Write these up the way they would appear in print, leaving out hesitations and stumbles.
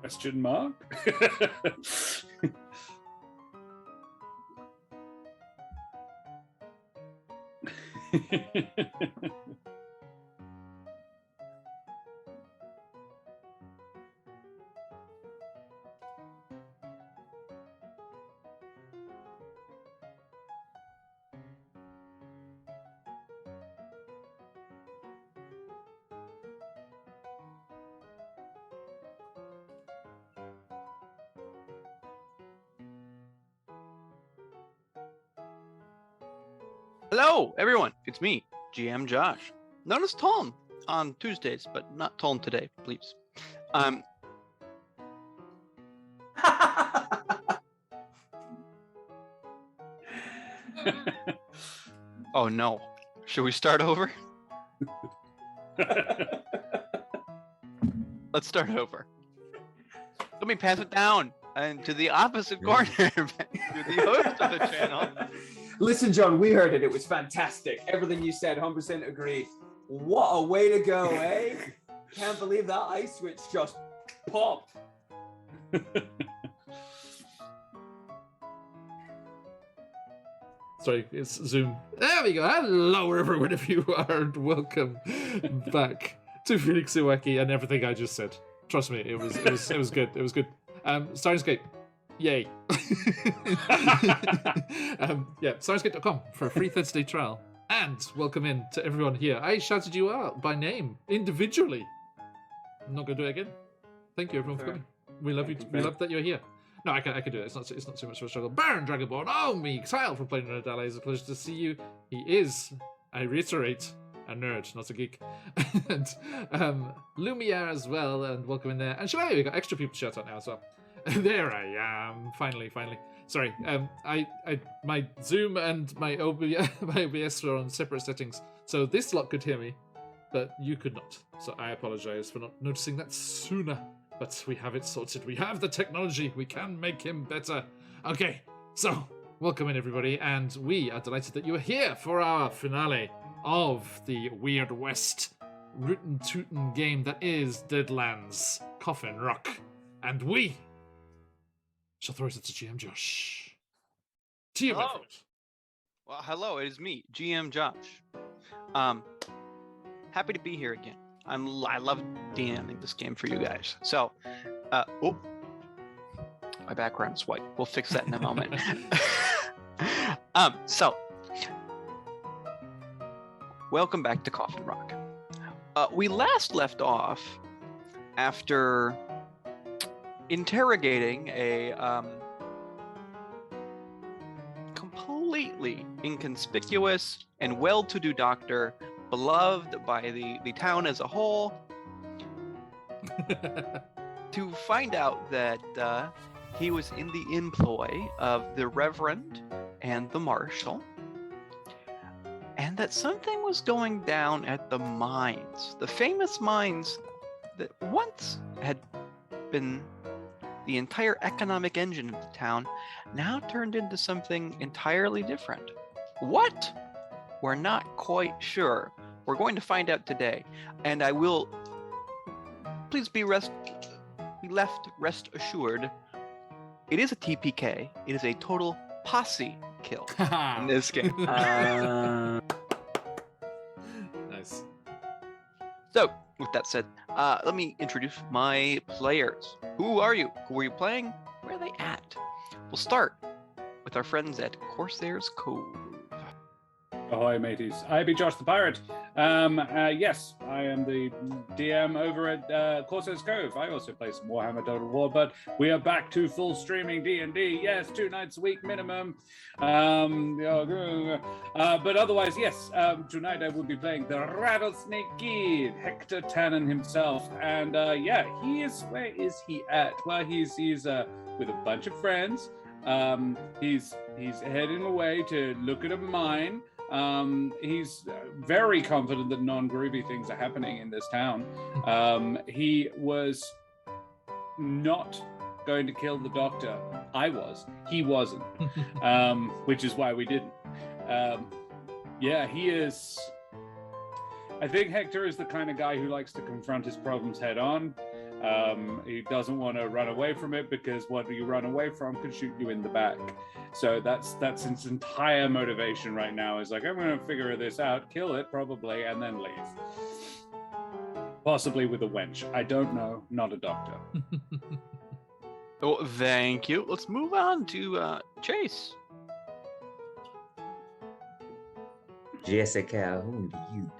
Question mark? Hello, everyone. It's me, GM Josh. Known as Tom on Tuesdays, but not Tom today, please. Oh no. Should we start over? Let's start over. Let me pass it down and to the opposite corner, to the host of the channel. Listen, John, we heard it. It was fantastic. Everything you said, 100% agree. What a way to go, eh? Can't believe that ice switch just popped. Sorry, it's Zoom. There we go. Hello, everyone, if you are, and welcome back to Phoenix Iwaki and everything I just said. Trust me, it was good. It was good. Sirenscape. Yay. Sirenscape.com for a free Thursday trial. And welcome in to everyone here. I shouted you out by name, individually. I'm not going to do it again. Thank you, everyone, for coming. We love you. We love that you're here. No, I can do it. It's not too much of a struggle. Baron Dragonborn, oh me, Kyle from Playing Nerd Ally. It's a pleasure to see you. He is, I reiterate, a nerd, not a geek. And Lumiere as well, and welcome in there. And Shivaya, we got extra people to shout out now as well. There I am, finally. Sorry, my Zoom and my OBS were on separate settings, so this lot could hear me, but you could not. So I apologize for not noticing that sooner, but we have it sorted. We have the technology. We can make him better. Okay, so welcome in, everybody, and we are delighted that you are here for our finale of the Weird West rootin' tootin' game that is Deadlands Coffin Rock, and we shall throw it to GM Josh. To you, my friend. Well, hello, it is me, GM Josh. Happy to be here again. I love DMing this game for you guys. So, my background's white. We'll fix that in a moment. So, welcome back to Coffin Rock. We last left off after interrogating a completely inconspicuous and well-to-do doctor, beloved by the town as a whole, to find out that he was in the employ of the Reverend and the Marshal, and that something was going down at the mines, the famous mines that once had been the entire economic engine of the town, now turned into something entirely different. What? We're not quite sure. We're going to find out today, and I will please be rest assured, it is a TPK. It is a total posse kill in this game. Nice. So, with that said, let me introduce my players. Who are you? Who are you playing? Where are they at? We'll start with our friends at Corsair's Cove. Ahoy, mateys. I be Josh the Pirate. Yes, I am the DM over at Corsair's Cove. I also play some Warhammer Total War, but we are back to full streaming D&D. Yes, 2 nights a week minimum. But otherwise, yes, tonight I will be playing the Rattlesnake Kid, Hector Tannen himself. And he is, where is he at? Well, he's with a bunch of friends. He's heading away to look at a mine. He's very confident that non-groovy things are happening in this town. He was not going to kill the doctor. I was. He wasn't. Which is why we didn't. He is... I think Hector is the kind of guy who likes to confront his problems head on. He doesn't want to run away from it because what you run away from could shoot you in the back. So that's his entire motivation right now is like, I'm going to figure this out, kill it probably, and then leave. Possibly with a wench. I don't know. Not a doctor. Oh, thank you. Let's move on to Chase. Jesse Calhoun to you.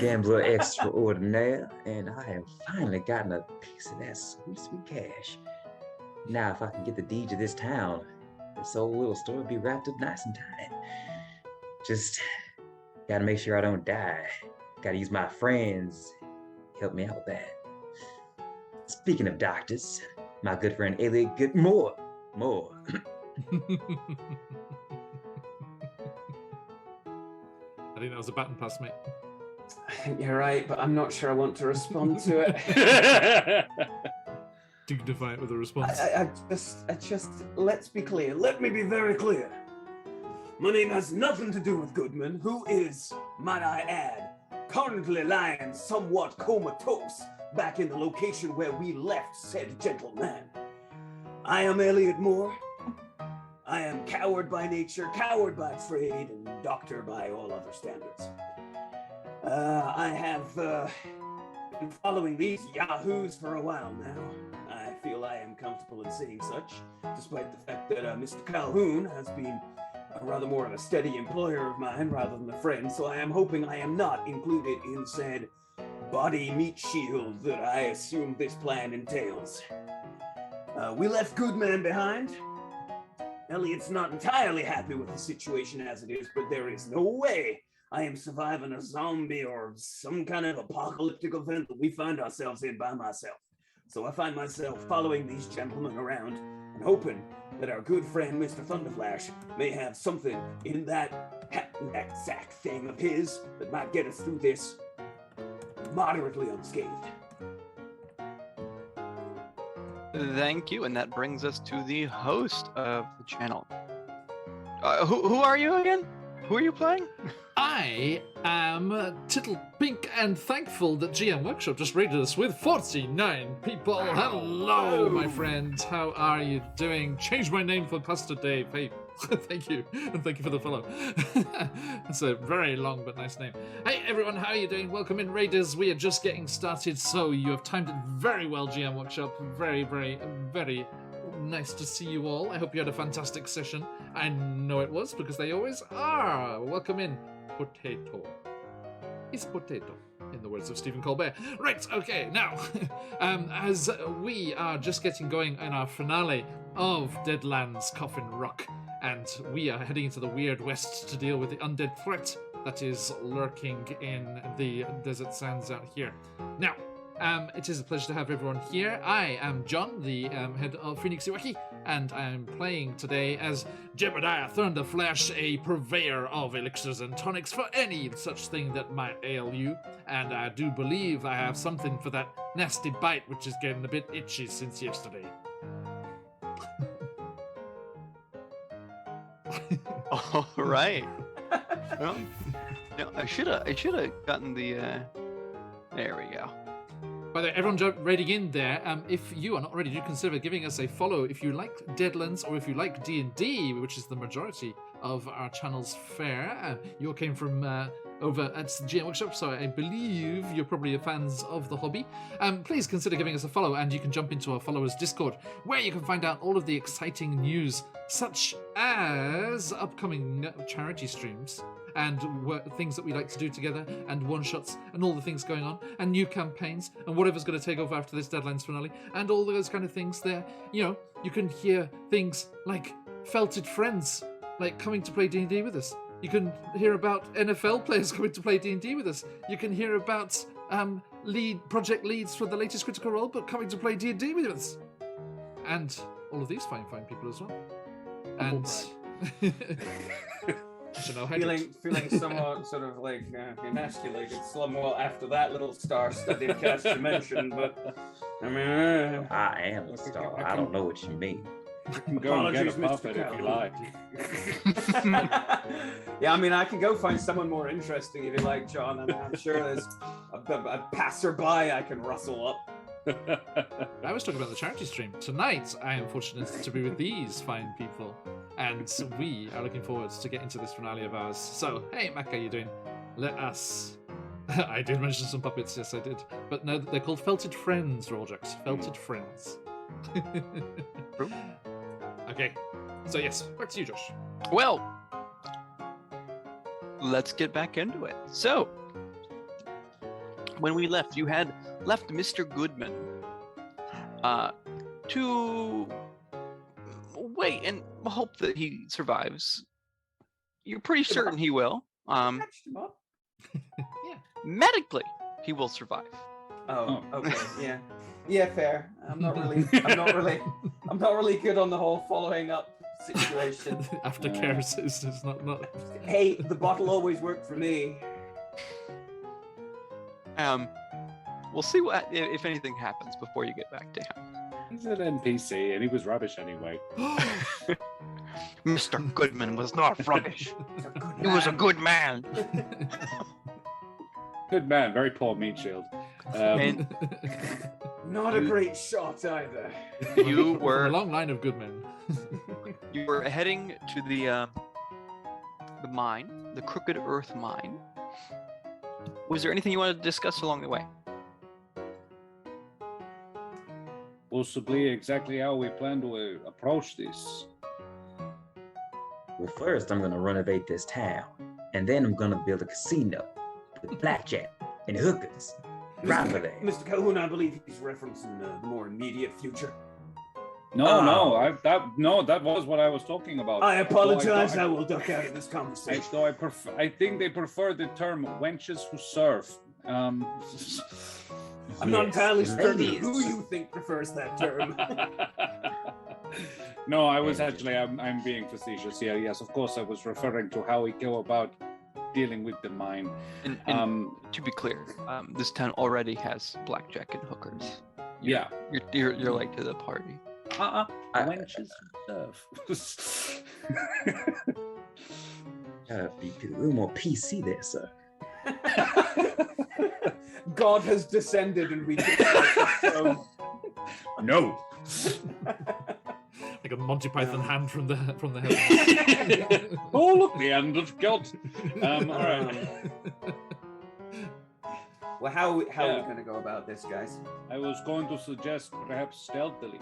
Gambler extraordinaire, and I have finally gotten a piece of that sweet, sweet cash. Now, if I can get the deed to this town, this old little store will be wrapped up nice and tight. Just gotta make sure I don't die. Gotta use my friends to help me out with that. Speaking of doctors, my good friend E08, more. I think that was a baton pass, mate. I think you're right, but I'm not sure I want to respond to it. Dignify it with a response. I just, let's be clear. Let me be very clear. My name has nothing to do with Goodman, who is, might I add, currently lying somewhat comatose back in the location where we left said gentleman. I am Elliot Moore. I am coward by nature, coward by trade, and doctor by all other standards. I have been following these yahoos for a while now. I feel I am comfortable in saying such, despite the fact that Mr. Calhoun has been rather more of a steady employer of mine rather than a friend, so I am hoping I am not included in said body meat shield that I assume this plan entails. We left Goodman behind. Elliot's not entirely happy with the situation as it is, but there is no way I am surviving a zombie or some kind of apocalyptic event that we find ourselves in by myself. So I find myself following these gentlemen around and hoping that our good friend Mr. Thunderflash may have something in that knapsack thing of his that might get us through this moderately unscathed. Thank you, and that brings us to the host of the channel. Who are you again? Who are you playing? I am Tittle Pink and thankful that GM Workshop just rated us with 49 people. Hello, my friends. How are you doing? Change my name for Pastor Dave. Hey, thank you. And thank you for the follow. That's a very long but nice name. Hey, everyone. How are you doing? Welcome in, Raiders. We are just getting started, so you have timed it very well, GM Workshop. Very, very, very nice to see you all. I hope you had a fantastic session. I know it was, because they always are. Welcome in, Potato. It's Potato, in the words of Stephen Colbert. Right, okay, now, as we are just getting going in our finale of Deadlands Coffin Rock, and we are heading into the Weird West to deal with the undead threat that is lurking in the desert sands out here. Now, it is a pleasure to have everyone here. I am John, the head of Phoenix Iwaki, and I'm playing today as Jebediah Thunderflash, a purveyor of elixirs and tonics for any such thing that might ail you. And I do believe I have something for that nasty bite, which is getting a bit itchy since yesterday. All right. Well, no, I should have gotten the. There we go. By the way, everyone jump raiding in there. If you are not already, do consider giving us a follow if you like Deadlands or if you like D&D, which is the majority of our channel's fair. You all came from over at the GM Workshop, so I believe you're probably fans of the hobby. Please consider giving us a follow, and you can jump into our followers Discord, where you can find out all of the exciting news, such as upcoming charity streams, and things that we like to do together, and one-shots, and all the things going on, and new campaigns, and whatever's going to take over after this Deadlands finale, and all those kind of things there. You know, you can hear things like felted friends, like coming to play D&D with us. You can hear about NFL players coming to play D&D with us. You can hear about project leads for the latest Critical Role, but coming to play D&D with us. And all of these fine people as well. And... feeling somewhat sort of like emasculated somewhat after that little star-studded cast you mentioned, but I mean, I am a star. I don't know what you mean. You can go and get a puppet if you like. Yeah, I mean, I can go find someone more interesting if you like, John. I mean, I'm sure there's a passerby I can rustle up. I was talking about the charity stream. Tonight, I am fortunate to be with these fine people, and we are looking forward to getting to this finale of ours. So, hey, Mac, how you doing? Let us... I did mention some puppets, yes I did. But no, they're called Felted Friends, Roljax. Felted Friends. Okay, so yes, back to you, Josh. Well, let's get back into it. So, when we left, you had left Mr. Goodman to wait and hope that he survives. You're pretty certain he will. Patched him up. Yeah. Medically, he will survive. Oh, okay, yeah, fair. I'm not really good on the whole following up situation. Aftercare is not. Hey, the bottle always worked for me. We'll see what if anything happens before you get back to him. He's an NPC, and he was rubbish anyway. Mr. Goodman was not rubbish. He was a good man. Good man, very poor meat shield. And not a great shot either. you were a long line of good men. You were heading to the mine, the Crooked Earth mine. Was there anything you wanted to discuss along the way? Possibly exactly how we plan to approach this. Well, first I'm gonna renovate this town, and then I'm gonna build a casino with blackjack and hookers. Right for that. Mr. Calhoun, I believe he's referencing the more immediate future. No, that was what I was talking about. I apologize. I will duck out of this conversation. I think they prefer the term wenches who serve. I'm not entirely certain who you think prefers that term. No, I was actually, I'm being facetious here. Yes, of course, I was referring to how we go about dealing with the mine. And to be clear, this town already has blackjack and hookers. You're late to the party. Wenches who serve. Be a little more PC there, sir. God has descended and we No. Like a Monty Python hand from the heavens. Oh, look, the hand of God. All right. Well, how are we going to go about this, guys? I was going to suggest perhaps stealthily.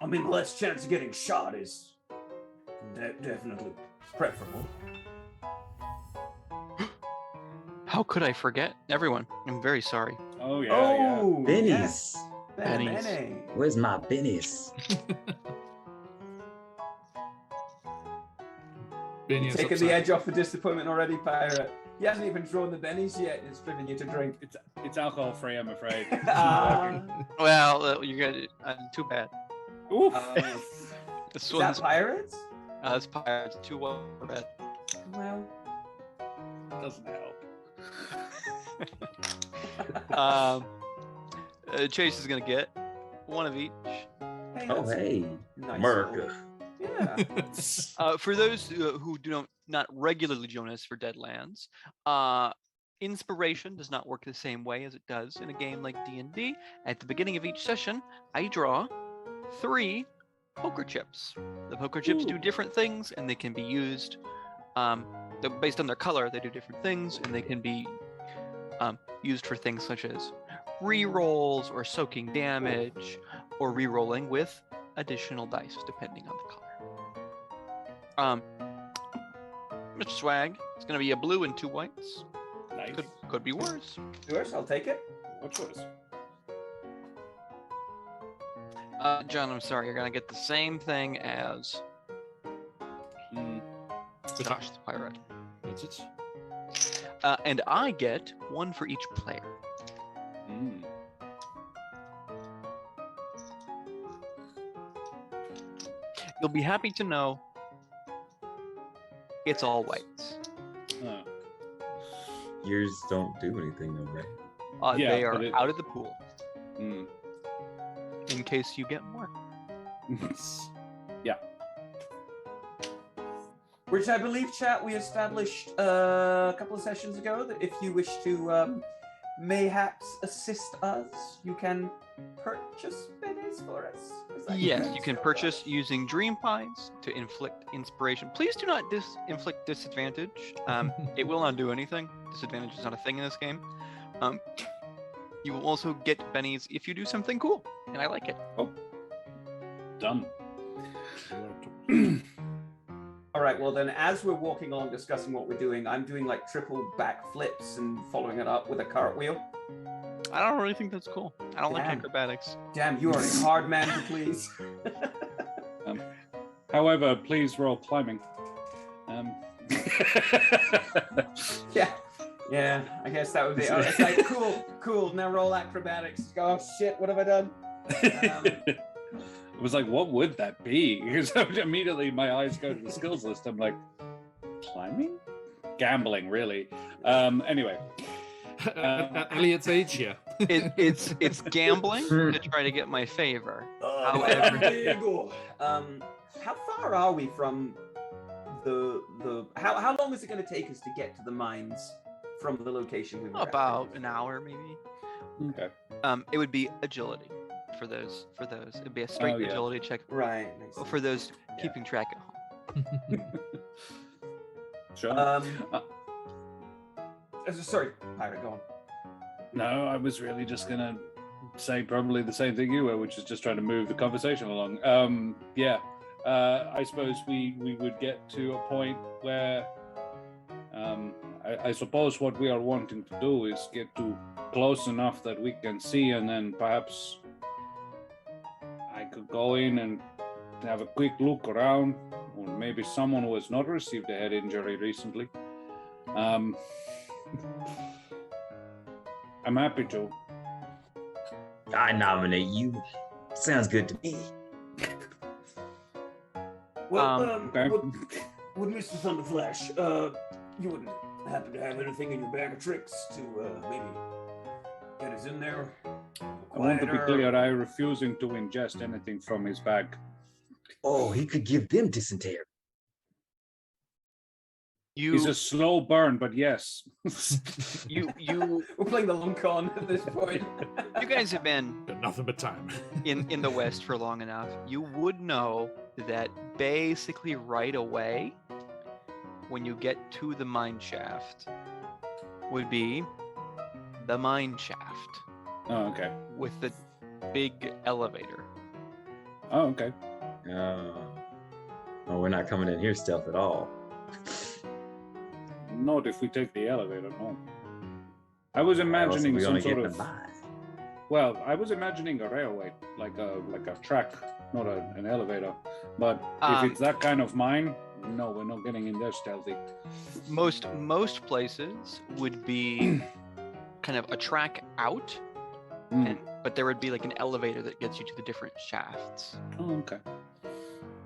I mean, the less chance of getting shot is definitely preferable. How could I forget? Everyone, I'm very sorry. Oh, yeah. Bennies. Yes. Bennies. Benny. Where's my bennies? Benny is Taking upset. the edge off the disappointment already, Pirate. He hasn't even drawn the bennies yet. It's driven you to drink. It's alcohol free, I'm afraid. Well, you're gonna. Too bad. Oof. This Is one's that pirates? it's pirates. Too well read. Well, Doesn't help. Chase is gonna get one of each. hey, Oh, that's hey, nice America. little- Yeah. For those who do not regularly join us for Deadlands, inspiration does not work the same way as it does in a game like D&D. At the beginning of each session, I draw 3 poker chips. The poker chips do different things, and they can be used based on their color. They do different things, and they can be used for things such as re-rolls or soaking damage, or re-rolling with additional dice, depending on the color. Mr. Swag, it's gonna be a blue and 2 whites. Nice. Could be worse. Yours, I'll take it. What's yours? John, I'm sorry, you're gonna get the same thing as Josh the Pirate. That's it. And I get 1 for each player. Mm. You'll be happy to know it's all whites. Oh. Yours don't do anything though, right? Yeah, They are but out of the pool, Mm. in case you get more. Yeah. Which I believe, chat, we established a couple of sessions ago that if you wish to mayhaps assist us, you can purchase pennies for us. Is that Yes, correct? you can purchase using dream pies to inflict inspiration. Please do not inflict disadvantage. It will not do anything. Disadvantage is not a thing in this game. You will also get bennies if you do something cool, and I like it. Done. All right, well then, as we're walking along discussing what we're doing, I'm doing like triple back flips and following it up with a cartwheel. I don't really think that's cool. I don't like Damn. acrobatics. Damn, you are a hard man to please. However, please roll climbing. Yeah, I guess that would be. Oh, it's like cool. Now roll acrobatics. Oh shit, what have I done? I was like, what would that be? Because immediately my eyes go to the skills list. I'm like, climbing? Gambling, really. Anyway. At Elliot's age, yeah. It's gambling to try to get my favor. However, there you go. How far are we from the how long is it going to take us to get to the mines from the location we were at? About an hour, maybe. Okay. It would be agility for those. It'd be a straight Oh, yeah. agility check. Right. Makes sense. For those Yeah. keeping track at home. Sure. Sorry, Pirate, go on. No, I was really just going to say probably the same thing you were, which is just trying to move the conversation along. I suppose we would get to a point where I suppose what we are wanting to do is get to close enough that we can see, and then perhaps I could go in and have a quick look around, or maybe someone who has not received a head injury recently. I'm happy to. I nominate you. Sounds good to me. Well, Okay. would Mr. Thunderflash, you wouldn't happen to have anything in your bag of tricks to maybe get us in there? I want to be clear, I refusing to ingest anything from his bag. Oh, he could give them dysentery. He's a slow burn, but yes. You We're playing the long con at this point. you guys have been Got nothing but time. in the West for long enough. You would know that basically right away, when you get to the mine shaft, would be the mine shaft Oh, okay. with the big elevator. Oh, okay. Oh, we're not coming in here stealth at all. Not if we take the elevator, no. I was Or else imagining we some only sort get of. the mine. Well, I was imagining a railway, like a track, not an elevator. But if it's that kind of mine, no, we're not getting in there stealthy. Most places would be kind of a track out, but there would be like an elevator that gets you to the different shafts. Oh, okay.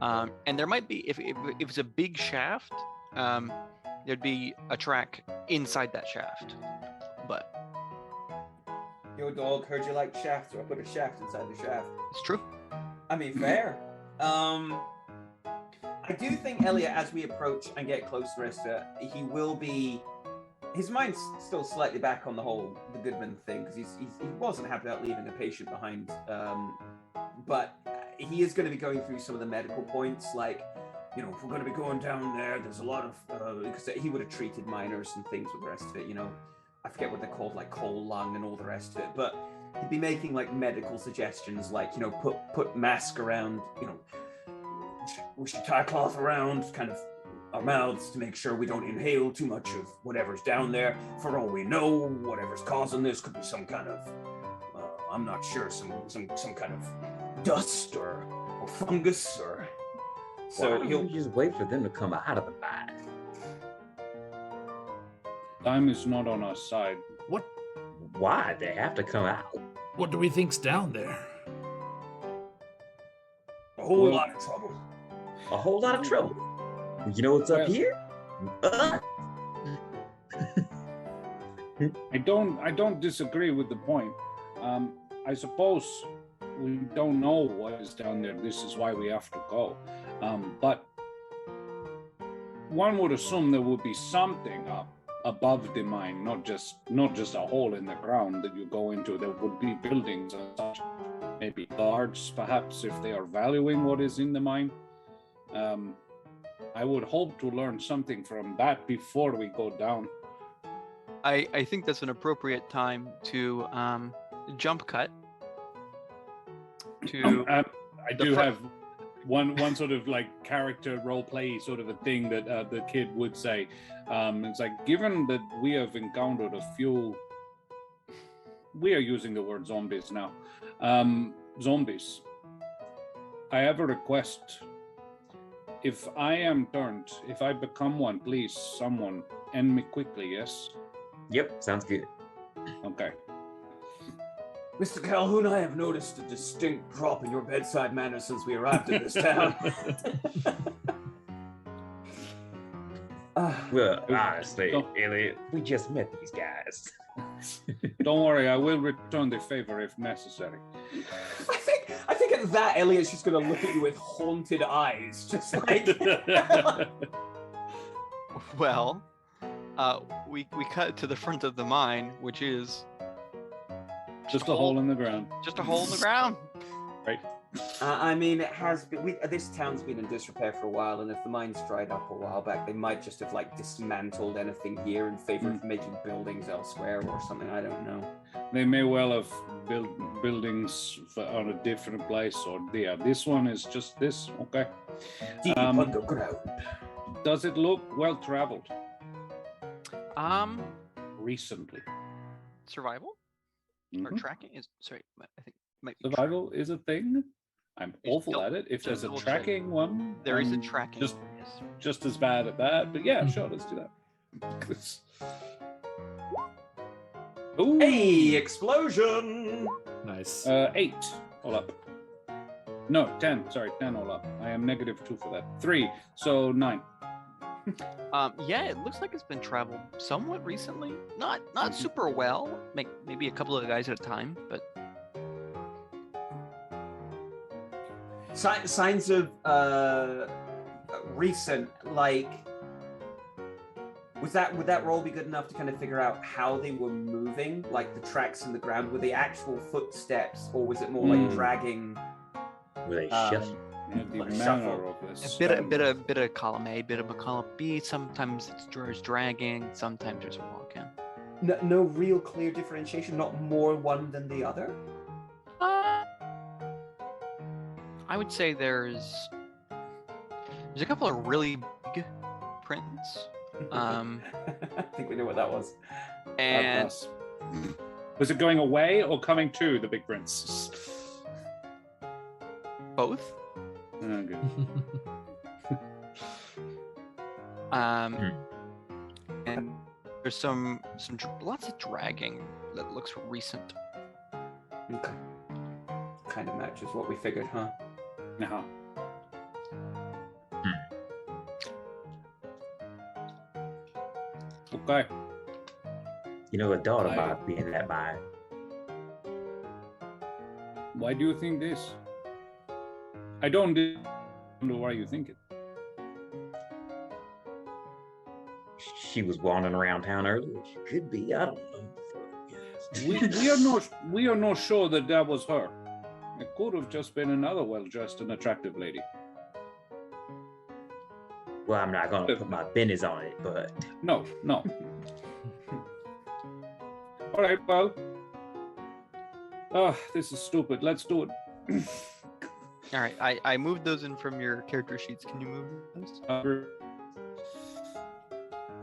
And there might be if it's a big shaft, there'd be a track inside that shaft. But Yo, dog, heard you like shafts, so I put a shaft inside the shaft. it's true. I mean, fair. I do think Elliot, as we approach and get closer, Esther, he will be. His mind's still slightly back on the the Goodman thing, because he wasn't happy about leaving a patient behind. But he is going to be going through some of the medical points, like, you know, if we're going to be going down there, there's a lot of, because he would have treated miners and things with the rest of it, you know. I forget what they're called, like coal lung and all the rest of it, but he'd be making like medical suggestions, like, you know, put mask around, you know, we should tie a cloth around kind of our mouths to make sure we don't inhale too much of whatever's down there. For all we know, whatever's causing this could be some kind of, I'm not sure, some kind of dust or fungus or. So he'll just wait for them to come out of the mine. Time is not on our side. What? Why? They have to come out. What do we think's down there? A whole lot of trouble. A whole lot of trouble. You know what's up here? I don't disagree with the point. I suppose we don't know what is down there. This is why we have to go. But one would assume there would be something up above the mine, not just a hole in the ground that you go into. There would be buildings and such, maybe guards, perhaps, if they are valuing what is in the mine. I would hope to learn something from that before we go down. I think that's an appropriate time to jump cut to. I do have one sort of like character role play sort of a thing that the kid would say. It's like, given that we have encountered a few, we are using the word zombies now. Zombies. I have a request. If I am turned, if I become one, please, someone, end me quickly, yes? Yep, sounds good. Okay. Mr. Calhoun, I have noticed a distinct drop in your bedside manner since we arrived in this town. Well, honestly, Elliot, we just met these guys. Don't worry, I will return the favor if necessary. I think at that, Elliot's just going to look at you with haunted eyes, just like... Well, we cut to the front of the mine, which is... Just a hole in the ground. Just a hole in the ground. Right. I mean, it has been. This town's been in disrepair for a while, and if the mine's dried up a while back, they might just have like dismantled anything here in favor of making buildings elsewhere or something. I don't know. They may well have built buildings on a different place, or yeah, this one is just this. Okay. Deep underground. Does it look well traveled? Recently. Survival. Mm-hmm. Or tracking is I think might be survival is a thing. I'm awful at it. If there's a tracking one, there is a tracking. Just as bad at that. But yeah, sure, let's do that. Ooh. Hey, explosion! Nice. 8 all up. No, 10. Sorry, 10 all up. I am -2 for that. 3, so 9. Yeah, it looks like it's been traveled somewhat recently. Not super well. Maybe a couple of guys at a time, but signs of recent, like, would that roll be good enough to kind of figure out how they were moving, like the tracks in the ground? Were they actual footsteps, or was it more like dragging? Were they shuffling? A bit of column A, bit of a column B. Sometimes it's dragging, sometimes there's a walk-in. No real clear differentiation, not more one than the other? I would say there's a couple of really big prints. I think we know what that was. And was it going away or coming to the big prints? Both. Oh, good. And there's some lots of dragging that looks recent. Okay. Kind of matches what we figured, huh? Uh-huh. Okay. You know, a daughter might be in that mine. Why do you think this? I don't know why you think it. She was wandering around town earlier. She could be. I don't know. We are not sure that was her. It could have just been another well-dressed and attractive lady. Well, I'm not gonna put my business on it, but No. All right, well. Oh, this is stupid. Let's do it. All right, I moved those in from your character sheets. Can you move those? Are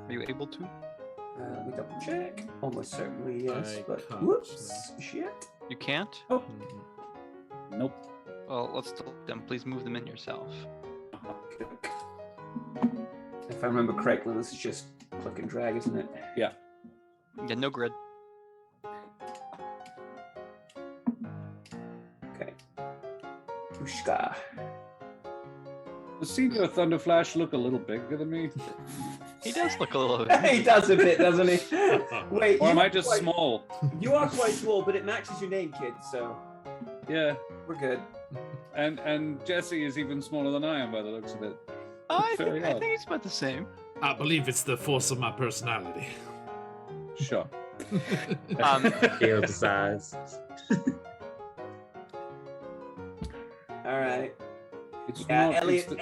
you able to? Let me double check. Almost certainly yes, I but can't. whoops, shit. You can't? Oh. Nope. Well, let's delete them. Please move them in yourself. If I remember correctly, this is just click and drag, isn't it? Yeah, no grid. Okay. Pushka. Does Senior Thunderflash look a little bigger than me? He does look a little bit. He does a bit, doesn't he? Wait, Or am you I are just quite- small? You are quite small, but it matches your name, kid, so Yeah. we're good. And Jesse is even smaller than I am by the looks of it. I Very think odd. it's about the same. I believe it's the force of my personality. Sure. scale the size. All right. It's Yeah, not, Elliot.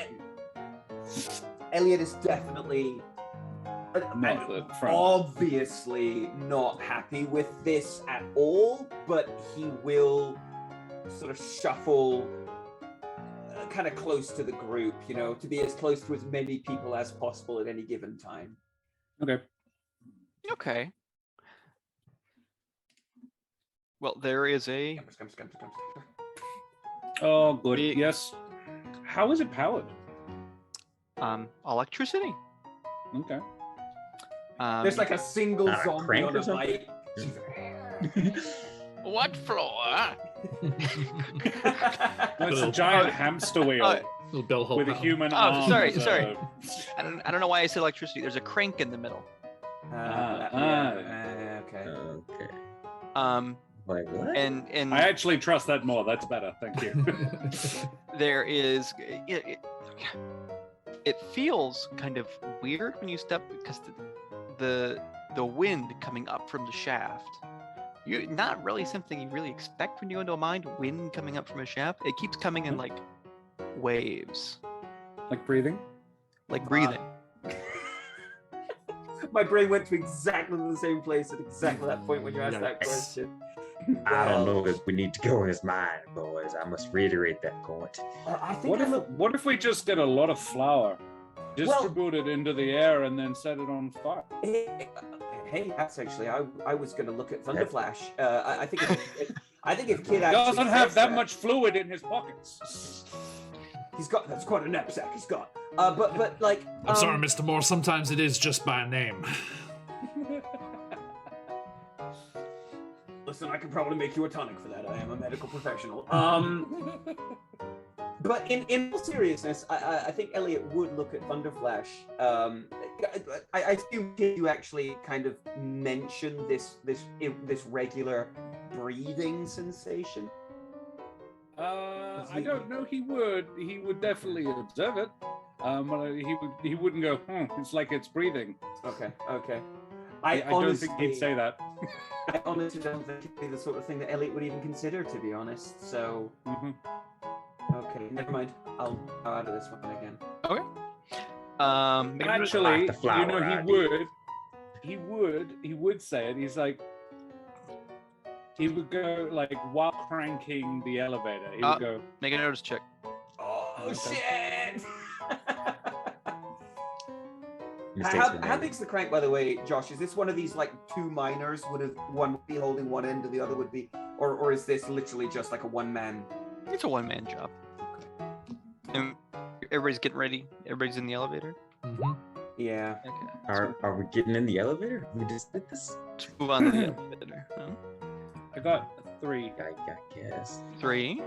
Elliot is definitely Not the front. obviously not happy with this at all, but he will sort of shuffle kind of close to the group, you know, to be as close to as many people as possible at any given time. Okay. Okay. Well, there is a. Oh, good. Big- Yes. How is it powered? Electricity. Okay. There's like a single Not a zombie crank on or a something? bike. What floor? No, it's a giant hamster wheel Little bellhop with a pattern. human Oh, arm. sorry, as a- sorry. I don't know why I said electricity. There's a crank in the middle. Okay. Okay. Like what? And I actually trust that more. That's better. Thank you. there is it feels kind of weird when you step because the wind coming up from the shaft. You not really something you really expect when you go into a mine. Wind coming up from a shaft. It keeps coming in like waves, Like breathing? like breathing. My brain went to exactly the same place at exactly that point when you asked that Yikes. question. I don't know if we need to go in his mind, boys. I must reiterate that point. I think What if we just get a lot of flour, distribute it into the air, and then set it on fire? Hey, that's actually I was going to look at Thunderflash. I think if Kid He actually doesn't have says that much fluid in his pockets. that's quite a knapsack he's got. But like I'm sorry, Mr. Moore. Sometimes it is just by name. Listen, I could probably make you a tonic for that. I am a medical professional. But in all seriousness, I think Elliot would look at Thunderflash. I assume you actually kind of mentioned this regular breathing sensation. I don't know. He would definitely observe it. But he wouldn't go. It's like it's breathing. Okay. I don't think he'd say that. I honestly don't think it'd be the sort of thing that Elliot would even consider, to be honest. So, okay, never mind. I'll go out of this one again. Okay. Actually, the flower you know, idea. he would say it. He's like, he would go like while cranking the elevator. He would go. Make a notice check. Oh shit! Mistakes were How made. big's the crank, by the way, Josh? Is this one of these like two miners? One would be holding one end and the other would be, or is this literally just like a one-man? It's a one-man job. And everybody's getting ready. Everybody's in the elevator. Mm-hmm. Yeah. Okay. Are we getting in the elevator? We just did this? Let's move on to the elevator. Huh? I got 3. I guess. 3.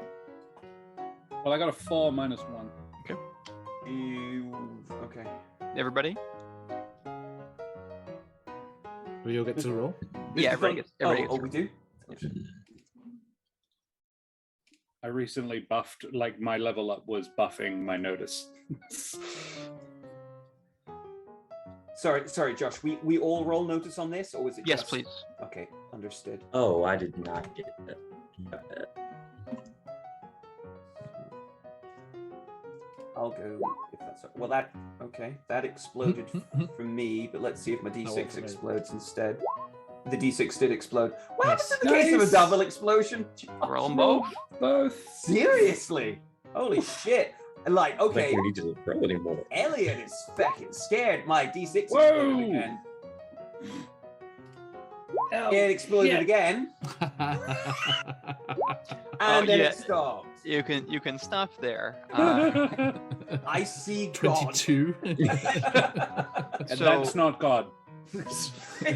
Well, I got a 4 minus 1. Okay. Everybody? Will you get to roll? Yeah, everybody gets. Everybody Oh, gets we do. I recently buffed, like my level up was buffing my notice. Sorry, Josh. We all roll notice on this, or was it? Yes, just... please. Okay, understood. Oh, I did not get that. I'll go if that's well. That exploded for me, but let's see if my D6 explodes instead. The D6 did explode. What happens in the case of a double explosion? Roll them both. Both. Seriously? Holy shit! Like, I okay, think we need to roll anymore. Elliot is fucking scared. My D6 Whoa! exploded again. It exploded again, and then it stopped. You can stop there. I see God. 22. And So- that's not God.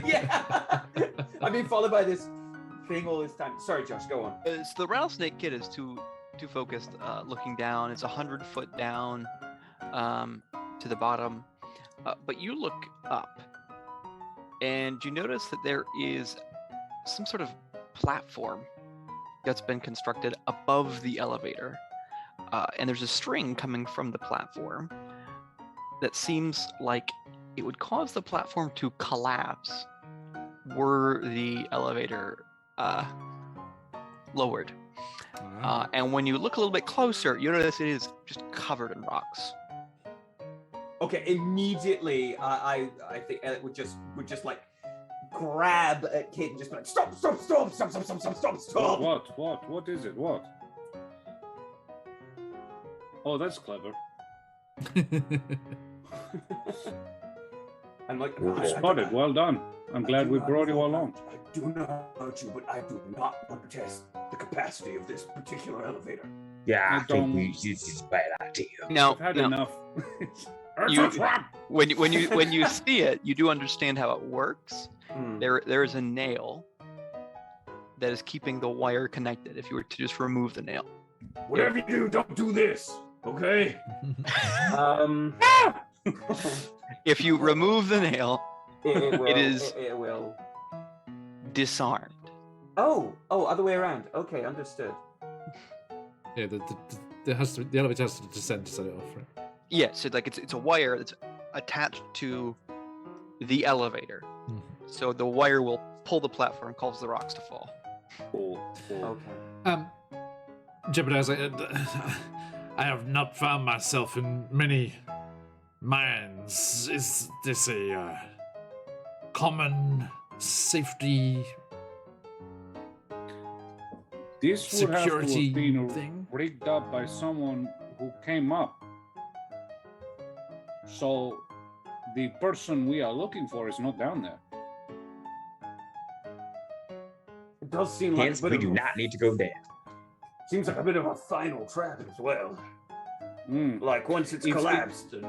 Yeah, I've been followed by this thing all this time. Sorry, Josh, go on. So the rattlesnake kid is too focused, looking down. It's 100 foot down to the bottom, but you look up, and you notice that there is some sort of platform that's been constructed above the elevator, and there's a string coming from the platform that seems like it would cause the platform to collapse were the elevator lowered. And when you look a little bit closer, you notice it is just covered in rocks. Okay, immediately, I think Elliot would just like grab a kid and just be like, stop! What is it? What? Oh, that's clever. I'm like, Spotted. Well done. I'm glad we brought you along. I do not about you, but I do not want to test the capacity of this particular elevator. Yeah, I don't- think it's a bad idea. Now, I've had now, enough. You- when you see it, you do understand how it works. Hmm. There is a nail that is keeping the wire connected. If you were to just remove the nail, Whatever you do, don't do this, okay? if you remove the nail, It will. is- It will. disarmed. Oh, other way around. Okay, understood. Yeah, the elevator has to descend to set it off, right? Yeah, so like it's a wire that's attached to the elevator. Mhm. So the wire will pull the platform, cause the rocks to fall. Okay. Jebediah, I have not found myself in many mines. Is this a common safety This would have to security have been thing? rigged up by someone who came up. So the person we are looking for is not down there. It does seem like Hence, a bit we of do a- not need to go there. Seems like a bit of a final trap as well. Mm. Like once it's It's- collapsed, and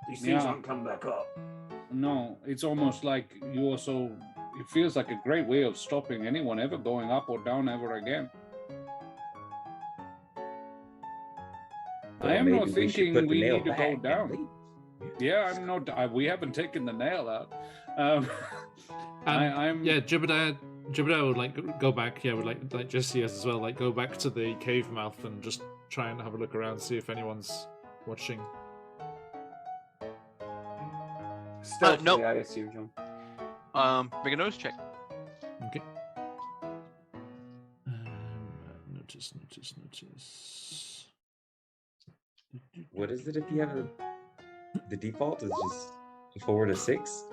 these things Yeah. aren't come back up. No, it's almost like you also. It feels like a great way of stopping anyone ever going up or down ever again. I am Maybe not we should thinking put the we nail need to back go and down. leave. Yeah, I'm not. We haven't taken the nail out. I'm. Yeah, Jebediah would like go back. Yeah, would like Jesse as well. Like go back to the cave mouth and just try and have a look around, see if anyone's watching. Stealthily, nope. I assume, John. Make a nose check. Okay. Notice. What is it if you have the default is just 4 to 6?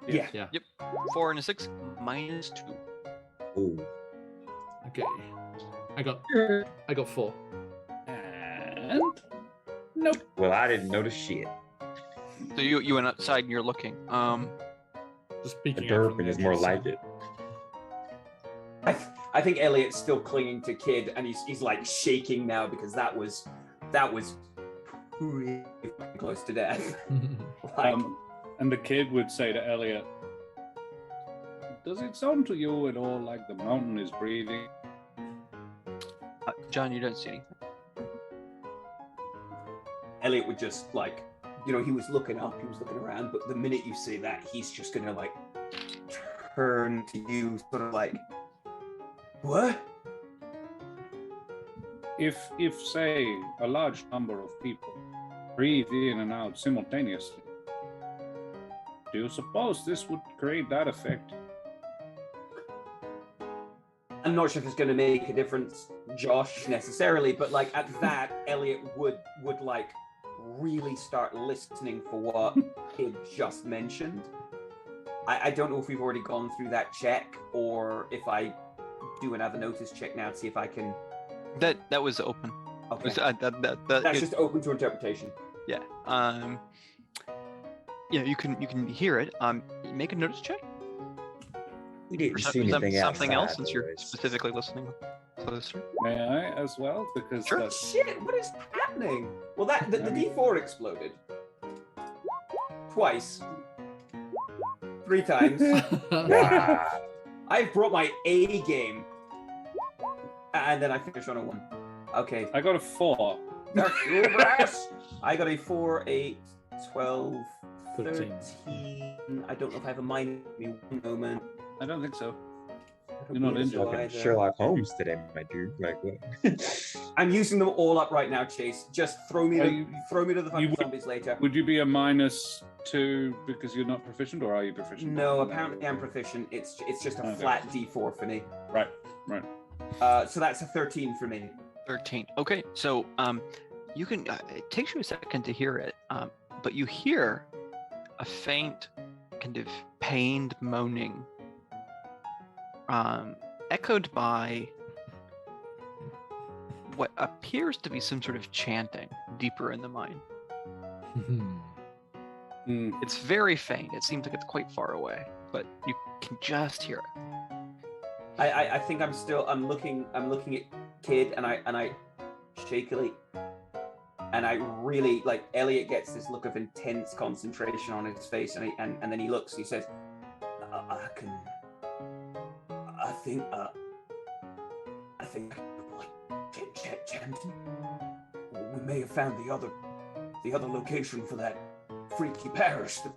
Yeah. Yeah. 4 and a 6, -2. Ooh. Okay. I got 4. And nope. Well, I didn't notice shit. So you went outside and you're looking. Just A peeking out from derpin the is more edges. like it. I think Elliot's still clinging to Kid, and he's like shaking now because that was really close to death. Like, And the kid would say to Elliot, "Does it sound to you at all like the mountain is breathing?" John, you don't see anything. Elliot would just like, he was looking up, he was looking around, but the minute you say that, he's just gonna like turn to you, sort of like, what? If say a large number of people breathe in and out simultaneously, do you suppose this would create that effect? I'm not sure if it's going to make a difference, Josh, necessarily, but like at that, Elliot would like really start listening for what Kid just mentioned. I don't know if we've already gone through that check or if I do another notice check now to see if I can. That was open. Okay. That's just open to interpretation. Yeah. Yeah, you can hear it. Make a notice check. We didn't Or see anything something else outside, since you're boys. specifically listening closer. May I as well? Because Sure. that's Shit, what is happening? Well, the D4 exploded. Twice. 3 times. Wow. I've brought my A game. And then I finished on a 1. Okay. I got a 4. Dark Fuel Brass. I got a 4, 8, 12, 13. 13. I don't know if I have a minus. Give me one moment. I don't think so. I don't You're not believe so injured. Fucking either. Sherlock Holmes today, my dude. Like what? I'm using them all up right now, Chase. Just throw me Are to you- the fucking would- zombies later. Would you be a -2 because you're not proficient, or are you proficient? No, apparently I'm proficient. It's just a Okay. flat D4 for me. Right. So that's a 13 for me. 13. Okay, so you can. It takes you a second to hear it, but you hear a faint, kind of pained moaning, echoed by what appears to be some sort of chanting deeper in the mine. Mm. It's very faint. It seems like it's quite far away, but you can just hear it. I think I'm looking at Kid and I shakily and I really like Elliot gets this look of intense concentration on his face and then he looks, he says, I think like chanting. We may have found the other location for that freaky parish that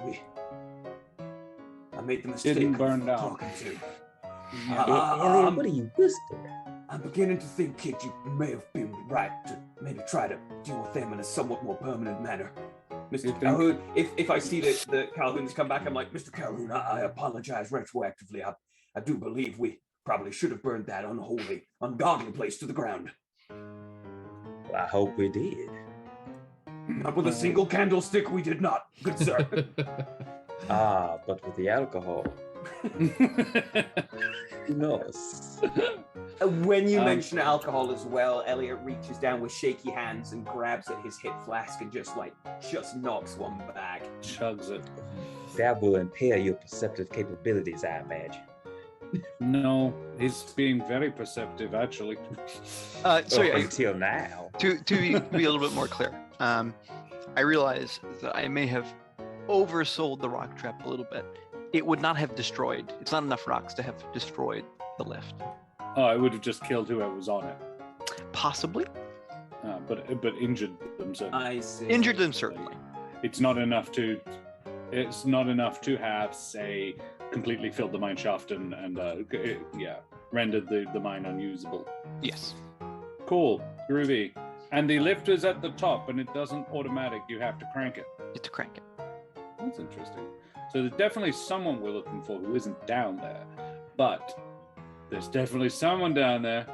I made the mistake Didn't of burn down. talking to. Elliot, what are you whispering? I'm beginning to think, Kid, you may have been right to maybe try to deal with them in a somewhat more permanent manner. You Mr. think? Calhoun, if I see that the Calhoun's come back, I'm like, Mr. Calhoun, I apologize retroactively. I do believe we probably should have burned that unholy, ungodly place to the ground. Well, I hope we did. Not with a single candlestick, we did not, good sir. But with the alcohol, who knows? When you mention alcohol as well, Elliot reaches down with shaky hands and grabs at his hip flask and just knocks one back. Chugs it. That will impair your perceptive capabilities, I imagine. No, he's being very perceptive, actually. Sorry, Until now. to be a little bit more clear, I realize that I may have oversold the rock trap a little bit. It would not have destroyed. It's not enough rocks to have destroyed the lift. Oh, I would have just killed whoever was on it, Possibly but injured them. Certainly. I see. injured them certainly. It's not enough to. It's not enough to have, say, completely filled the mine shaft and rendered the mine unusable. Yes. Cool, groovy. And the lift is at the top, and it doesn't automatic. You have to crank it. You have to crank it. That's interesting. So there's definitely someone we're looking for who isn't down there, but there's definitely someone down there.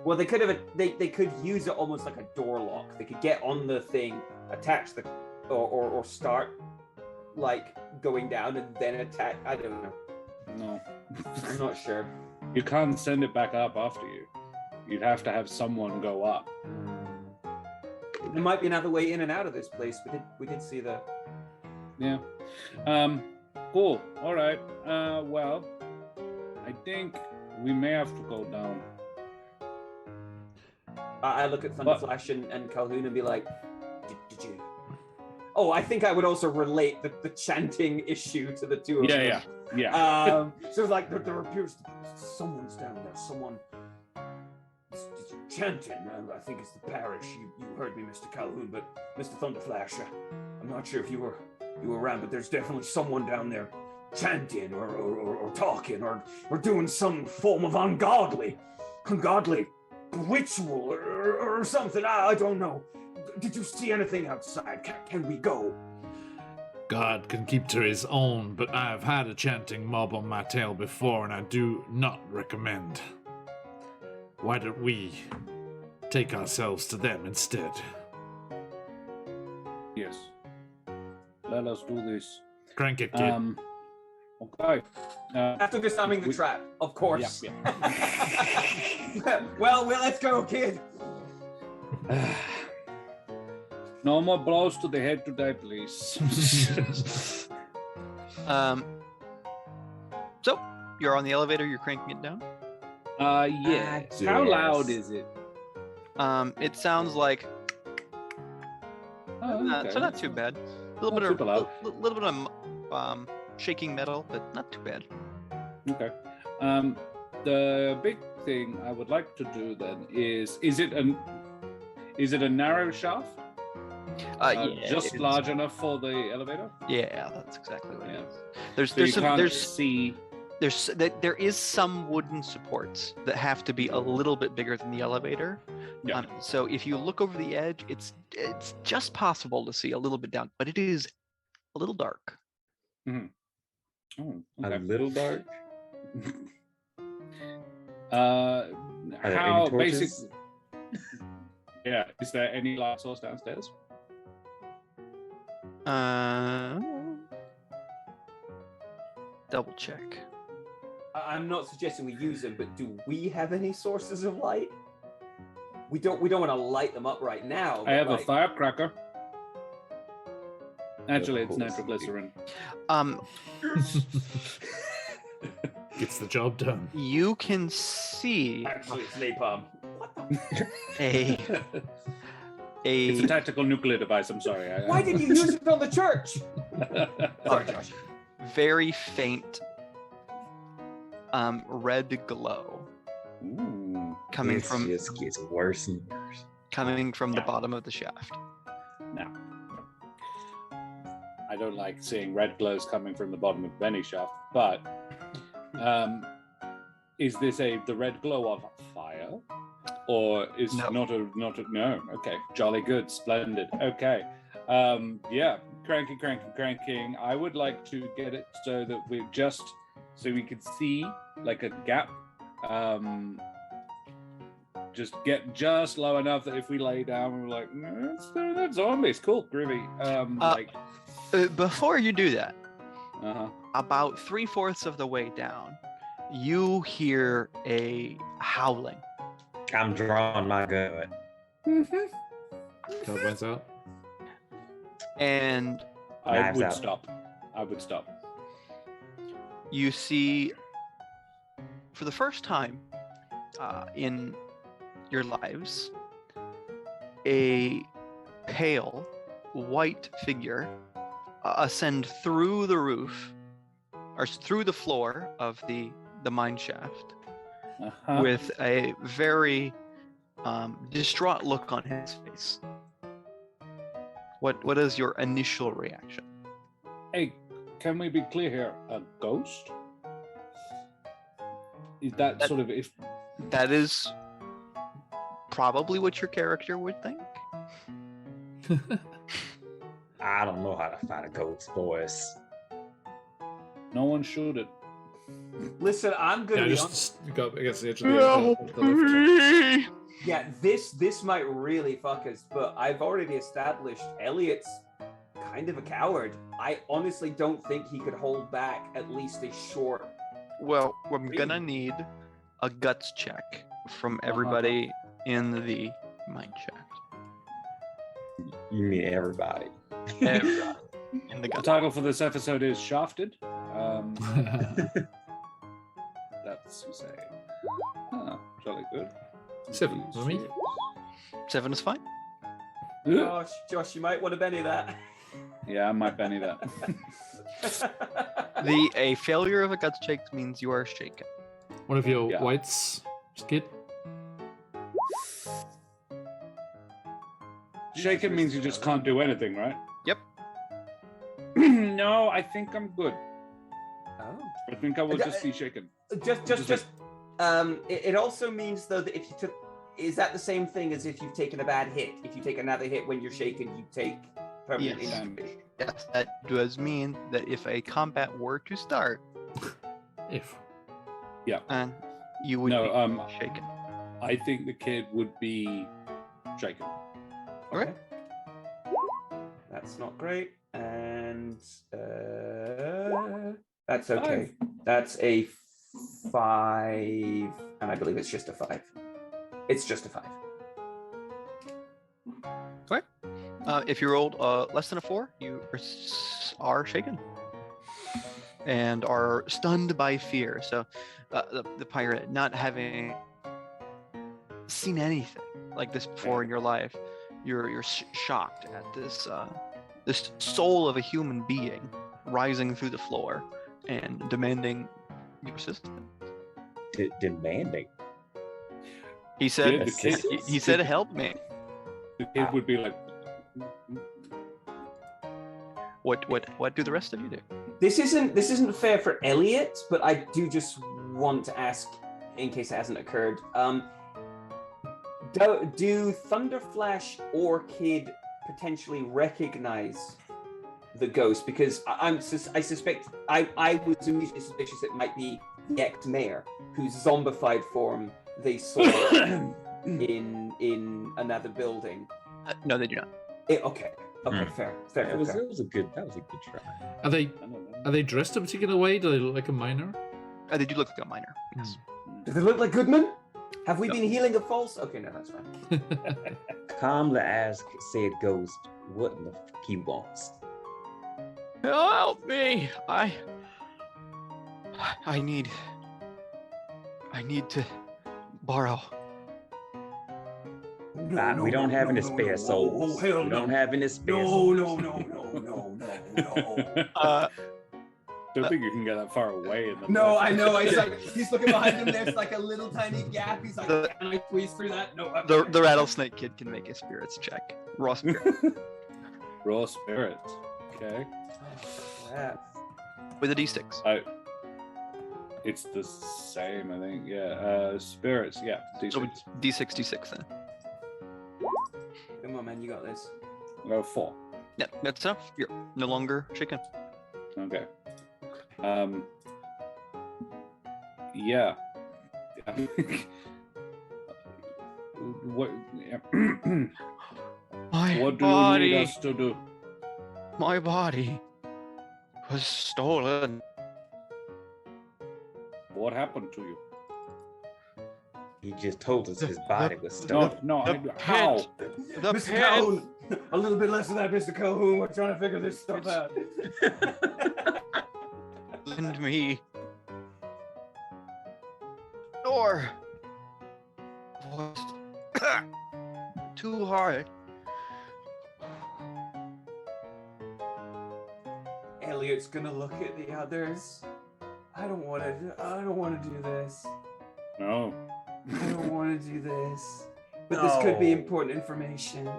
Well, they could use it almost like a door lock. They could get on the thing, attach the, or start like going down and then attach. I don't know. No, I'm not sure. you can't send it back up after you. You'd have to have someone go up. There might be another way in and out of this place. We did see the. Yeah. Cool. All right. Well, I think we may have to go down. I look at Thunderflash and Calhoun and be like, did you? Oh, I think I would also relate the chanting issue to the two of them. Yeah. So like there appears to be someone's down there. Someone chanting. I think it's the parish. You heard me, Mr. Calhoun, but Mr. Thunderflash, I'm not sure if you were around, but there's definitely someone down there chanting or talking or doing some form of ungodly ritual or something. I don't know. Did you see anything outside? Can we go? God can keep to his own, but I have had a chanting mob on my tail before, and I do not recommend. Why don't we take ourselves to them instead? Yes. Let us do this. Crank it, kid. Okay. After disarming the trap, of course. Yeah. well, let's go, kid. No more blows to the head today, please. So you're on the elevator. You're cranking it down. Yes. How loud Yes. is it? It sounds like Oh, so not too bad. A little Not super loud. little bit of shaking metal, but not too bad. Okay. The big thing I would like to do then is it a narrow shaft? Yeah, Just it's- large enough for the elevator? Yeah, that's exactly what Yeah. it is. So you can't see. There is some wooden supports that have to be a little bit bigger than the elevator. Yeah. So if you look over the edge, it's just possible to see a little bit down, but it is a little dark. Oh, A okay. little dark. Are there How any torches? basic? Yeah. Is there any light source downstairs? Double check. I'm not suggesting we use them, but do we have any sources of light? We don't want to light them up right now. I have but, a firecracker. Actually, it's Of course you do. nitroglycerin. Gets the job done. You can see Actually, it's napalm. What the? a It's a tactical nuclear device. I'm sorry. Why did you use it on the church? Sorry, Josh. very faint red glow Ooh. coming This from just gets worse and worse. the bottom of the shaft. Now, I don't like seeing red glows coming from the bottom of any shaft, but is this the red glow of fire, or is No. not a no? Okay, jolly good, splendid. Okay, yeah, cranking. I would like to get it so that we can see like a gap. Just get just low enough that if we lay down, we're like, that's zombies. Cool, groovy. Before you do that, Uh-huh. about 3/4 of the way down, you hear a howling. I'm drawing my gun. Carbines out. And I Knives would out. stop. you see, for the first time in your lives, a pale white figure ascend through the roof, or through the floor of the mine shaft, Uh-huh. with a very distraught look on his face. What is your initial reaction? Hey, can we be clear here? A ghost? Is that sort of if? That is probably what your character would think. I don't know how to fight a ghost voice. No one shoot it. Listen, I'm gonna Yeah, be honest. just go up against the edge of the lift. Yeah, this might really fuck us, but I've already established Elliot's kind of a coward. I honestly don't think he could hold back at least a short. Well, I'm gonna need a guts check from everybody in the mine shaft. You mean everybody? Everybody in the The guts. title for this episode is Shafted. That's insane. Oh, jolly good. 7 for me. 7 is fine. Josh, you might want to Benny that. Yeah, I might Benny that. A failure of a guts check means you are shaken. One of your Yeah. whites, skid. Shaken means you just can't do anything, right? Yep. No, I think I'm good. Oh. I think I will just be shaken. Just. It also means though that if you took, is that the same thing as if you've taken a bad hit? If you take another hit when you're shaken, you take permanent Yes. injury. Yes, that does mean that if a combat were to start, If. and you would No, be shaken. I think the kid would be shaken. Okay. That's not great. And that's okay. That's a 5, and I believe it's just a 5. It's just a 5. If you rolled less than a 4, you are shaken and are stunned by fear. So the pirate, not having seen anything like this before in your life, you're shocked at this soul of a human being rising through the floor and demanding your assistance. Demanding. He said, Yeah, the kid- he said, help me. The kid would be like, What do the rest of you do? This isn't fair for Elliot, but I do just want to ask, in case it hasn't occurred, do Thunderflash or Kid potentially recognize the ghost? Because I suspect I was immediately suspicious it might be the ex-mayor whose zombified form they saw in another building. No, they do not. Okay, fair. That was a good try. Are they dressed a particular way? Do they look like a miner? They do look like a miner. Yes. Do they look like Goodman? Have we been healing a false? Okay, no, that's fine. Calmly ask said ghost what in the fuck he wants. Help me! I need to borrow. We don't have any spare souls. hell We no. don't have any spare souls. No. don't think you can get that far away. In the No, I know. He's looking behind him. There's like a little tiny gap. He's like, can I squeeze through that? No. The rattlesnake kid can make a spirits check. Raw spirit. Raw spirit. Okay. With a d6. It's the same, I think. Yeah. Spirits. Yeah. So d6, d6 then. Come on, man. You got this. 4. Yeah, that's enough. You're no longer shaken. Okay. Yeah. What? My What do body, you need us to do? my body was stolen. What happened to you? He just told us his body was stolen. No. The How? pit. The Mr. pit. Calhoun, a little bit less of that, Mr. Calhoun. We're trying to figure this stuff out. Lend me. Or was too hard. Elliot's gonna look at the others. I don't want to do this. No. I don't want to do this. But this could be No. important information.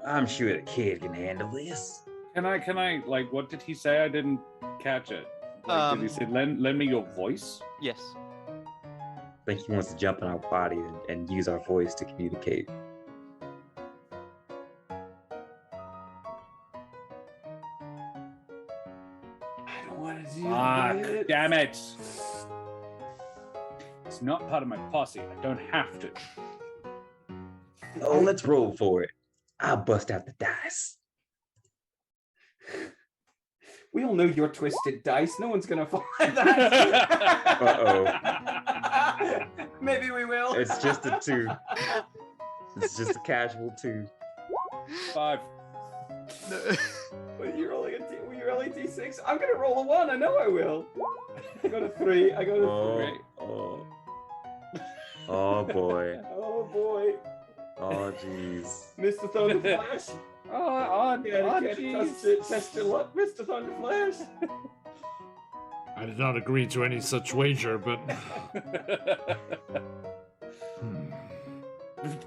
I'm sure the kid can handle this. Can I like what did he say? I didn't catch it. Like, did he say lend me your voice? Yes. I think he wants to jump in our body and use our voice to communicate. I don't want to do Ah, this. damn it. It's not part of my posse. I don't have to. Oh, let's roll for it. I'll bust out the dice. We all know you're twisted dice. No one's gonna find that. Uh-oh. Maybe we will. It's just a 2. It's just a casual 2. 5. Well, you're rolling a d6. I'm gonna roll a 1. I know I will. I got a 3. I got a 3. Oh boy. Oh boy. Oh jeez. Mr. Thunderflash. Jeez. Test your luck, Mr. Thunderflash. I did not agree to any such wager, but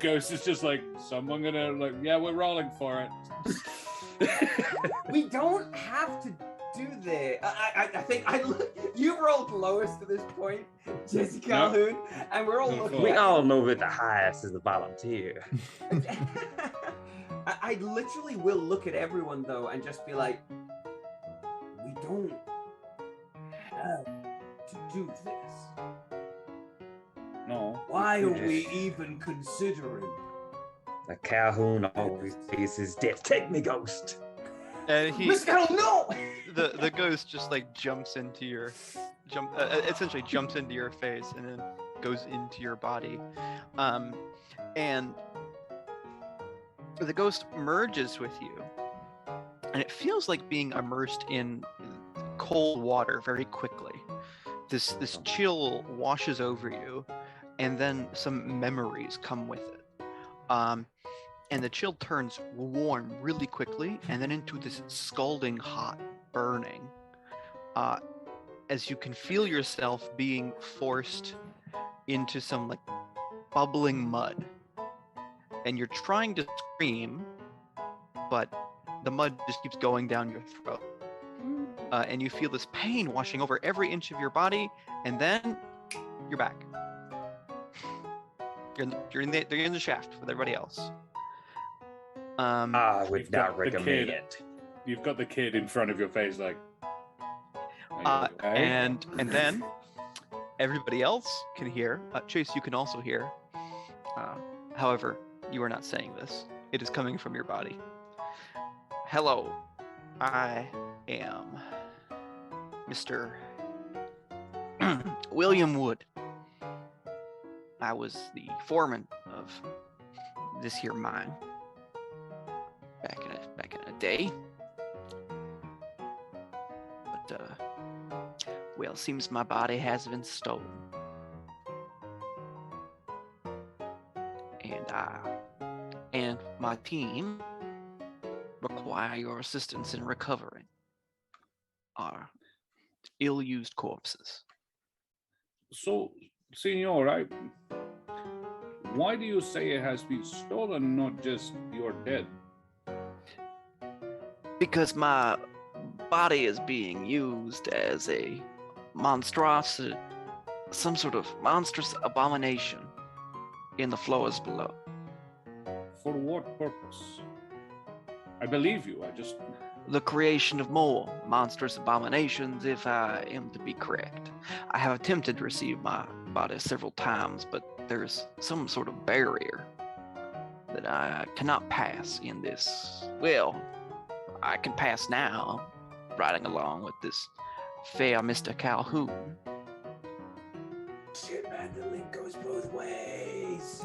Ghost is just like, someone gonna like, yeah, we're rolling for it. We don't have to do this. I think you've rolled lowest to this point, Jesse Calhoun, and we're all looking. We all know that the highest is the volunteer. I literally will look at everyone though and just be like, we don't have to do this. No. Why are we even considering A Calhoun always faces death. Take me, ghost. And he, Mr. Calhoun, no! the ghost just like jumps into your, essentially jumps into your face and then goes into your body, and the ghost merges with you, and it feels like being immersed in cold water very quickly. This chill washes over you, and then some memories come with it. And the chill turns warm really quickly, and then into this scalding hot burning, as you can feel yourself being forced into some like bubbling mud, and you're trying to scream, but the mud just keeps going down your throat, and you feel this pain washing over every inch of your body, and then you're back. You're in the shaft with everybody else. I would You've got not the recommend kid. it. You've got the kid in front of your face, like. Are you okay? And then everybody else can hear. Chase, you can also hear. However, you are not saying this. It is coming from your body. Hello, I am Mr. William Wood. I was the foreman of this here mine back in a day. But well, seems my body has been stolen, and I and my team require your assistance in recovering our ill-used corpses. So, Senor, why do you say it has been stolen, not just you're dead? Because my body is being used as a monstrosity, some sort of monstrous abomination in the floors below. For what purpose? I believe you, I just... The creation of more monstrous abominations, if I am to be correct. I have attempted to receive my body several times, but there's some sort of barrier that I cannot pass in this. Well, I can pass now, riding along with this fair Mr. Calhoun. Shit, man, the link goes both ways.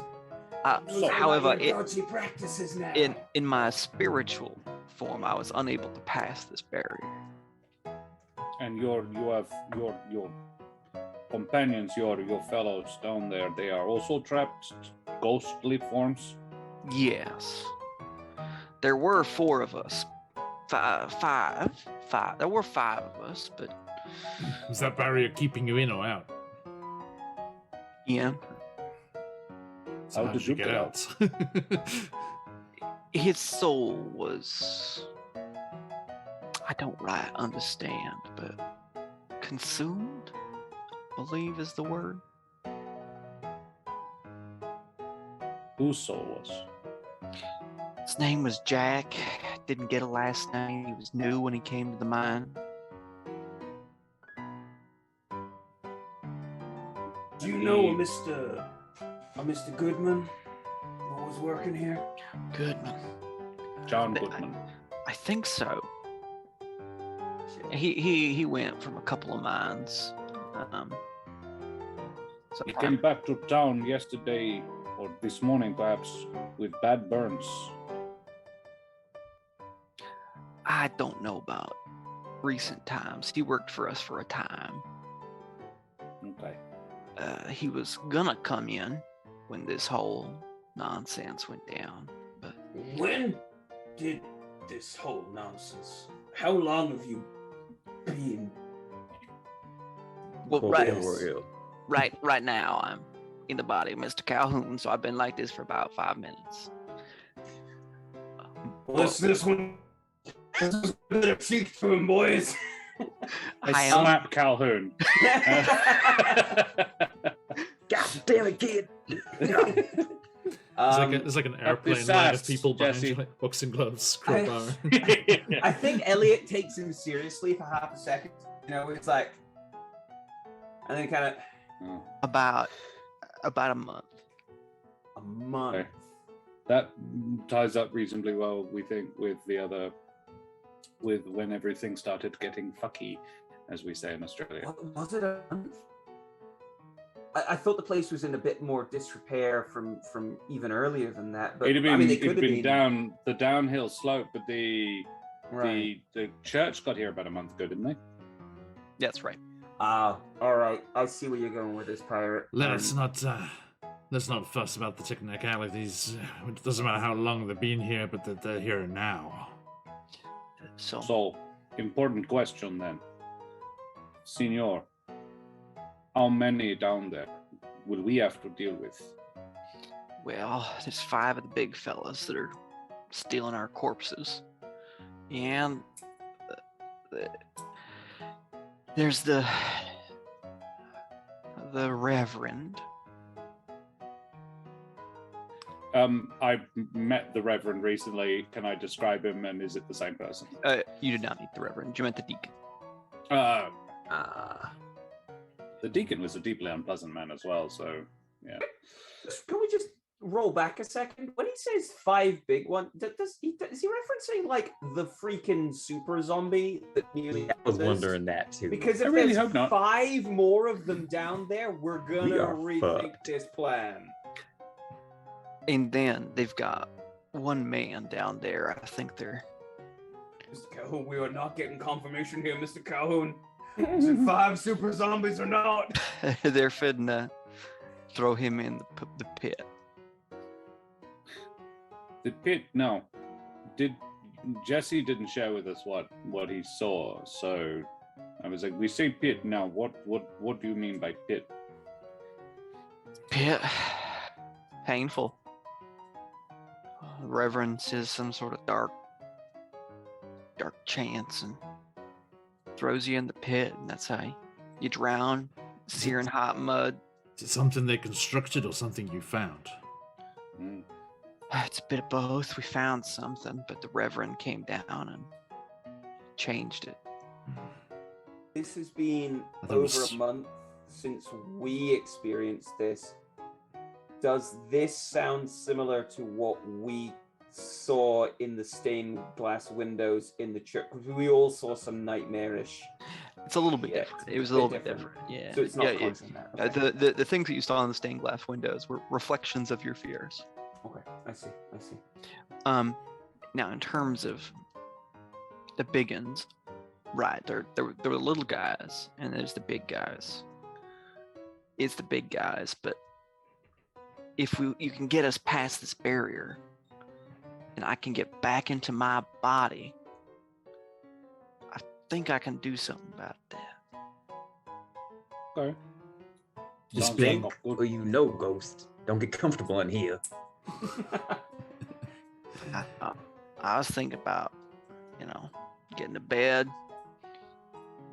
However, dodgy practices now. in my spiritual form, I was unable to pass this barrier. And you have your companions, your fellows down there, they are also trapped, ghostly forms? Yes. There were 4 of us. Five. There were 5 of us, but... Is that barrier keeping you in or out? Yeah. So How did you get out? His soul was... I don't right understand, but... consumed? Believe is the word. Whose soul was? His name was Jack. Didn't get a last name. He was new when he came to the mine. Do you know a Mr. Goodman who was working here? Goodman. John Goodman. I think so. He went from a couple of mines. So He came back to town yesterday, or this morning perhaps, with bad burns. I don't know about recent times. He worked for us for a time. Okay. He was gonna come in when this whole nonsense went down, but... When did this whole nonsense? How long have you been? Well, Corporeal. right now I'm in the body of Mr. Calhoun, so I've been like this for about 5 minutes. Well, this one. This is a bit of cheek to him, boys. I slap Calhoun. God damn it, kid! There's like an airplane line of sassed, people behind Jesse. you, like boxing gloves, crowbar. I think Elliot takes him seriously for half a second. You know, it's like, and then kind of About a month. a month. Okay. that ties up reasonably well, we think, with the other, with when everything started getting fucky, as we say in Australia. What, was it a month? I thought the place was in a bit more disrepair from even earlier than that. But It'd been, I mean, it could it'd have been been down the downhill slope, but the right. the church got here about a month ago, didn't they? That's right. Ah, all right. I see where you're going with this, pirate. Let's not fuss about the technicalities. It doesn't matter how long they've been here, but that they're here now. So, important question then. Senor, how many down there will we have to deal with? Well, there's 5 of the big fellas that are stealing our corpses. And there's the Reverend. I met the Reverend recently. Can I describe him, and is it the same person? You did not meet the Reverend. You meant the Deacon. The Deacon was a deeply unpleasant man as well, so yeah. Can we just roll back a second? When he says 5 big ones, is he referencing like the freaking super zombie that nearly I was happened? wondering that too. Because if I really there's hope not. 5 more of them down there, we're gonna We are rethink fucked. this plan. And then they've got one man down there. I think they're Mr. Calhoun, we are not getting confirmation here, Mr. Calhoun. Is it 5 super zombies or not? they're finna throw him in the pit. The pit, no. Jesse didn't share with us what he saw, so I was like, we say pit now. What do you mean by pit? Pit. Painful. The Reverend says some sort of dark chance and throws you in the pit, and that's how you drown, searing hot mud. Is it something they constructed or something you found? Mm. It's a bit of both. We found something, but the Reverend came down and changed it. This has been I thought it over was- a month since we experienced this. Does this sound similar to what we saw in the stained glass windows in the church? Because we all saw some nightmarish. It's a little bit Yeah, different. it's It was a a little bit bit different. different. Yeah. So it's not yeah, constant that. Okay. the things that you saw in the stained glass windows were reflections of your fears. Okay, I see. Now in terms of the big uns, right? There were little guys, and there's the big guys. It's the big guys, but if you can get us past this barrier, and I can get back into my body, I think I can do something about that. Okay. Just Sounds think, like a good- or you know, Ghost. Don't get comfortable in here. I was thinking about, getting to bed,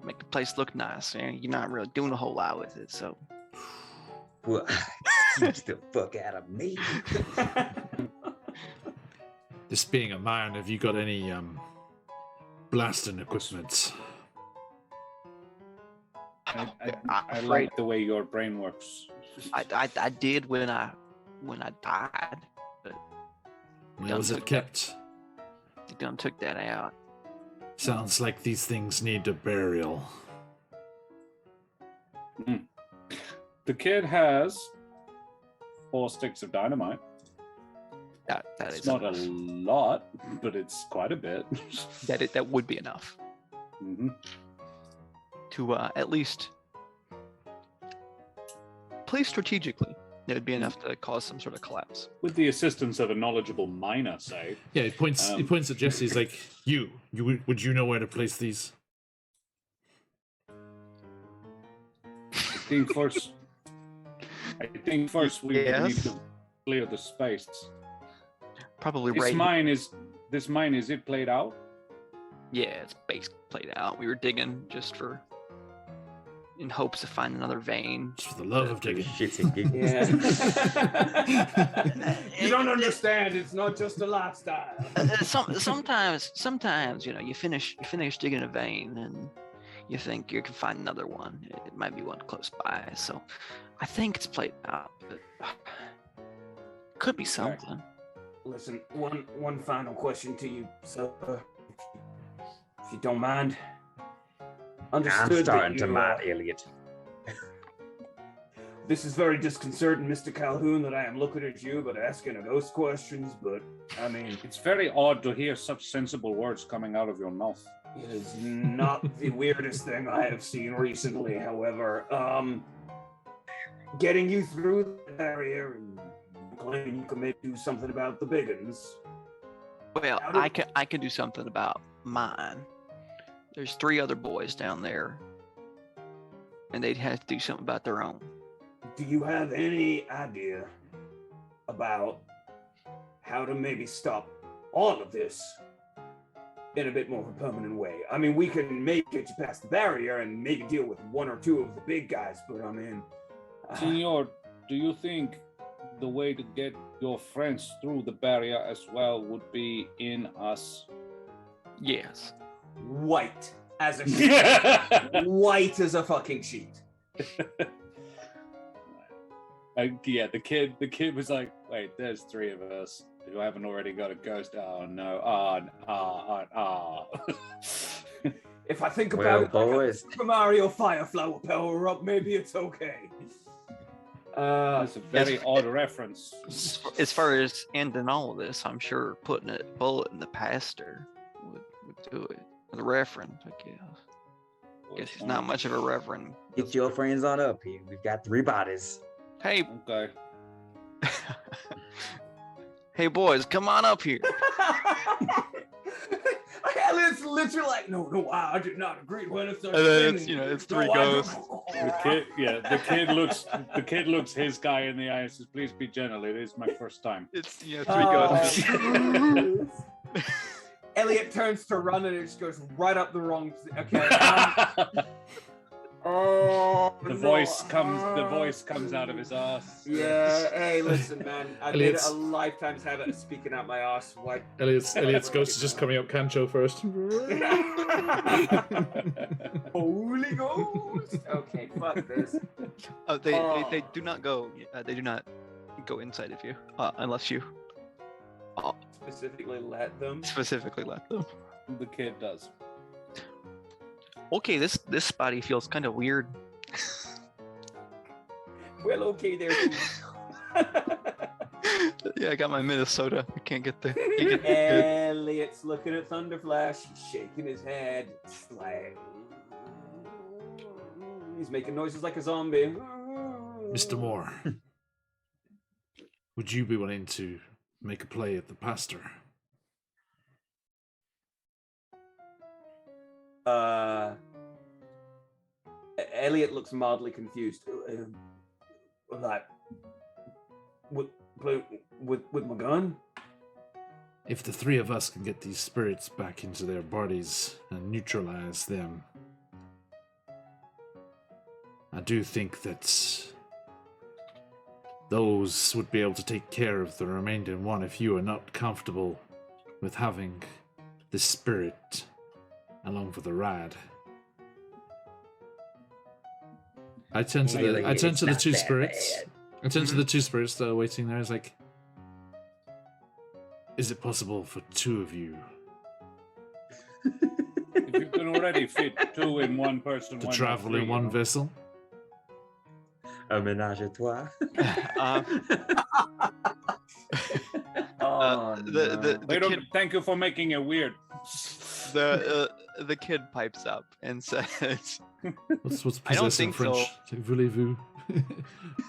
make the place look nice. You're not really doing a whole lot with it, so Well, keeps the fuck out of me. This being a mine, have you got any blasting equipment? I like the way your brain works. I did when I died, but Where was it kept? they done took that out. Sounds like these things need a burial. The kid has 4 sticks of dynamite. That It's is not enough. a lot, but it's quite a bit. That would be enough Mhm. to at least play strategically. It would be enough to cause some sort of collapse. With the assistance of a knowledgeable miner, say. Yeah, he points at Jesse. He's like, would you know where to place these? I think first we Yes. need to clear the space. Probably This right. mine is it played out? Yeah, it's basically played out. We were digging just in hopes of finding another vein. Just for the love of digging. Shits and giggles. Yeah. You don't understand. It's not just a lifestyle. Sometimes you finish digging a vein and you think you can find another one. It might be one close by. So I think it's played out, but could be something. listen, one final question to you, sir, if you don't mind. Understood I'm starting that to you, mind, Elliot. This is very disconcerting, Mr. Calhoun, that I am looking at you but asking those questions, but I mean, It's very odd to hear such sensible words coming out of your mouth. it is not the weirdest thing I have seen recently, however. Getting you through the barrier and claiming you can maybe do something about the biggins. Well, How do- I can do something about mine. There's 3 other boys down there, and they'd have to do something about their own. Do you have any idea about how to maybe stop all of this in a bit more of a permanent way? I mean, we can maybe get you past the barrier and maybe deal with 1 or 2 of the big guys, but I mean... Senor, do you think the way to get your friends through the barrier as well would be in us? Yes. white as a sheet. White as a fucking sheet. Yeah, the kid was like, wait, there's 3 of us who haven't already got a ghost. Oh no. If I think Well, about it, like a boys. Super Mario Fireflower power up, maybe it's okay. That's a very odd reference. As far as ending all of this, I'm sure putting a bullet in the pastor would do it. The reverend, I guess. Guess he's not much of a reverend. Get your friends on up here. We've got 3 bodies. Hey, Okay. hey boys, come on up here. Elliot's literally like, no, I did not agree with it. And then it's, it's 3 ghosts. The kid looks his guy in the eye and says, please be gentle. It is my first time. It's 3 ghosts. Elliot turns to run and it just goes right up the wrong. Okay. The voice comes out of his ass. Yeah. Hey, listen, man. I made Elliot's- a lifetime's habit of speaking out my ass. Why? Elliot's ghost is just coming up Cancho first. Holy Ghost. Okay, fuck this. They do not go. They do not go inside of you unless you Specifically let them. specifically let them. The kid does. Okay, this body feels kind of weird. Well, okay there. Yeah, I got my Minnesota. I can't get the. Elliot's looking at Thunderflash, shaking his head. It's like he's making noises like a zombie. Mr. Moore, would you be willing to make a play at the pastor? Elliot looks mildly confused. Like, with my gun? If the 3 of us can get these spirits back into their bodies and neutralize them, I do think that those would be able to take care of the remaining 1 if you are not comfortable with having this spirit along for the ride. I turn to the 2 spirits. I turn to the 2 spirits that are waiting there. It's like, is it possible for 2 of you If you can already fit 2 in one person, to why not travel 3, in one vessel? A ménage à trois. Wait, thank you for making it weird. The kid pipes up and says, What's I don't possess in think French? so. It's like, voulez-vous?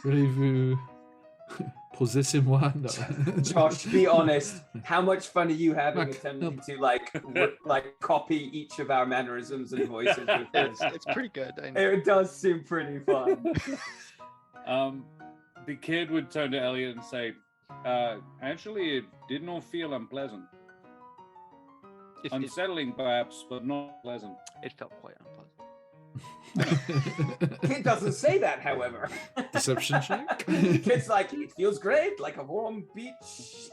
Voulez-vous? Possessez-moi? No. Josh, be honest. How much fun are you having Look, attempting to like copy each of our mannerisms and voices with this? it's pretty good. I know. It does seem pretty fun. The kid would turn to Elliot and say, actually, it did not feel unpleasant. Unsettling, perhaps, but not pleasant. It felt quite unpleasant. Kid doesn't say that, however. Deception check? Kid's like, it feels great, like a warm beach.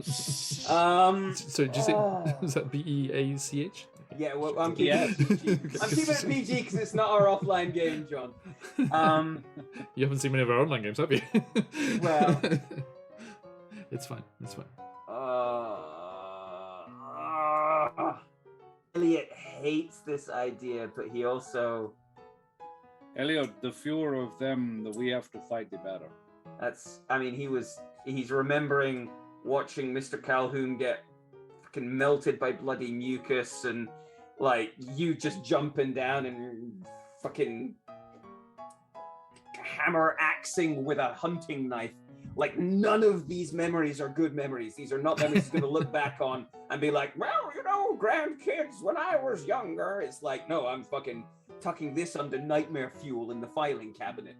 So, did you say, oh. is that BEACH? Yeah, well, I'm keeping Yeah. it PG. I'm keeping it PG because it's not our offline game, John. You haven't seen many of our online games, have you? Well. It's fine. It's fine. Elliot hates this idea, but he also... Elliot, the fewer of them that we have to fight, the better. He's remembering watching Mr. Calhoun get fucking melted by bloody mucus and like you just jumping down and fucking hammer axing with a hunting knife. Like none of these memories are good memories. These are not memories he's going to look back on and be like, well, grandkids when I was younger. It's like, no, I'm fucking tucking this under nightmare fuel in the filing cabinet.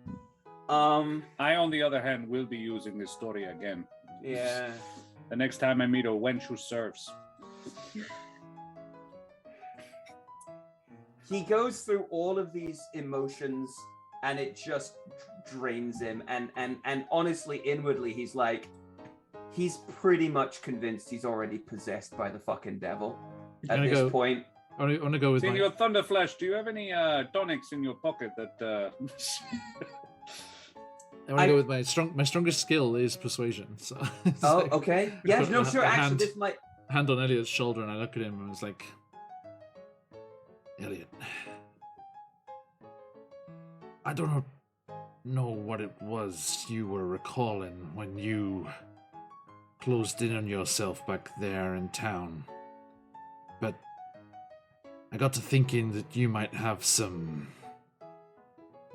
I, on the other hand, will be using this story again. Yeah. The next time I meet a wench who serves. He goes through all of these emotions and it just drains him. And honestly, inwardly, he's like, he's pretty much convinced he's already possessed by the fucking devil at this point. I want to go with Senor Thunderflash, do you have any tonics in your pocket that... I want to go with my strongest skill is persuasion. So okay. Yeah, no, sure. Actually, this might... Hand on Elliot's shoulder and I look at him and I was like, Elliot, I don't know what it was you were recalling when you closed in on yourself back there in town, but I got to thinking that you might have some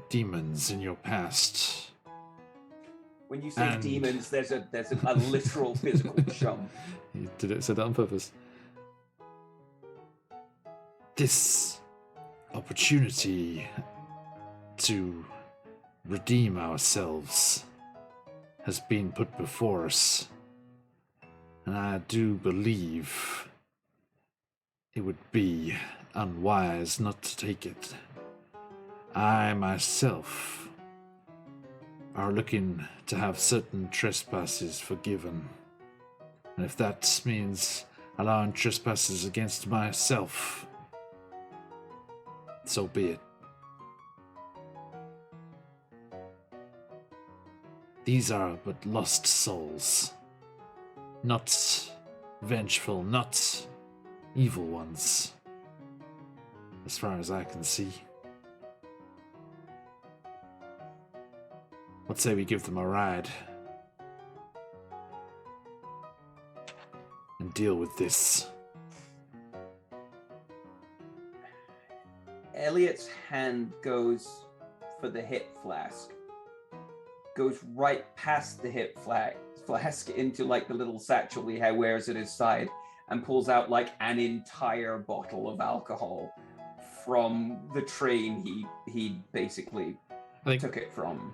demons in your past. When you say demons, there's a literal physical chum. You said that on purpose. This opportunity to redeem ourselves has been put before us, and I do believe it would be unwise not to take it. I myself are looking to have certain trespasses forgiven, and if that means allowing trespasses against myself, so be it. These are but lost souls, not vengeful, not evil ones, as far as I can see. Let's say we give them a ride and deal with this. Elliot's hand goes for the hip flask, goes right past the hip flask into like the little satchel he wears at his side, and pulls out like an entire bottle of alcohol from the train he basically took it from.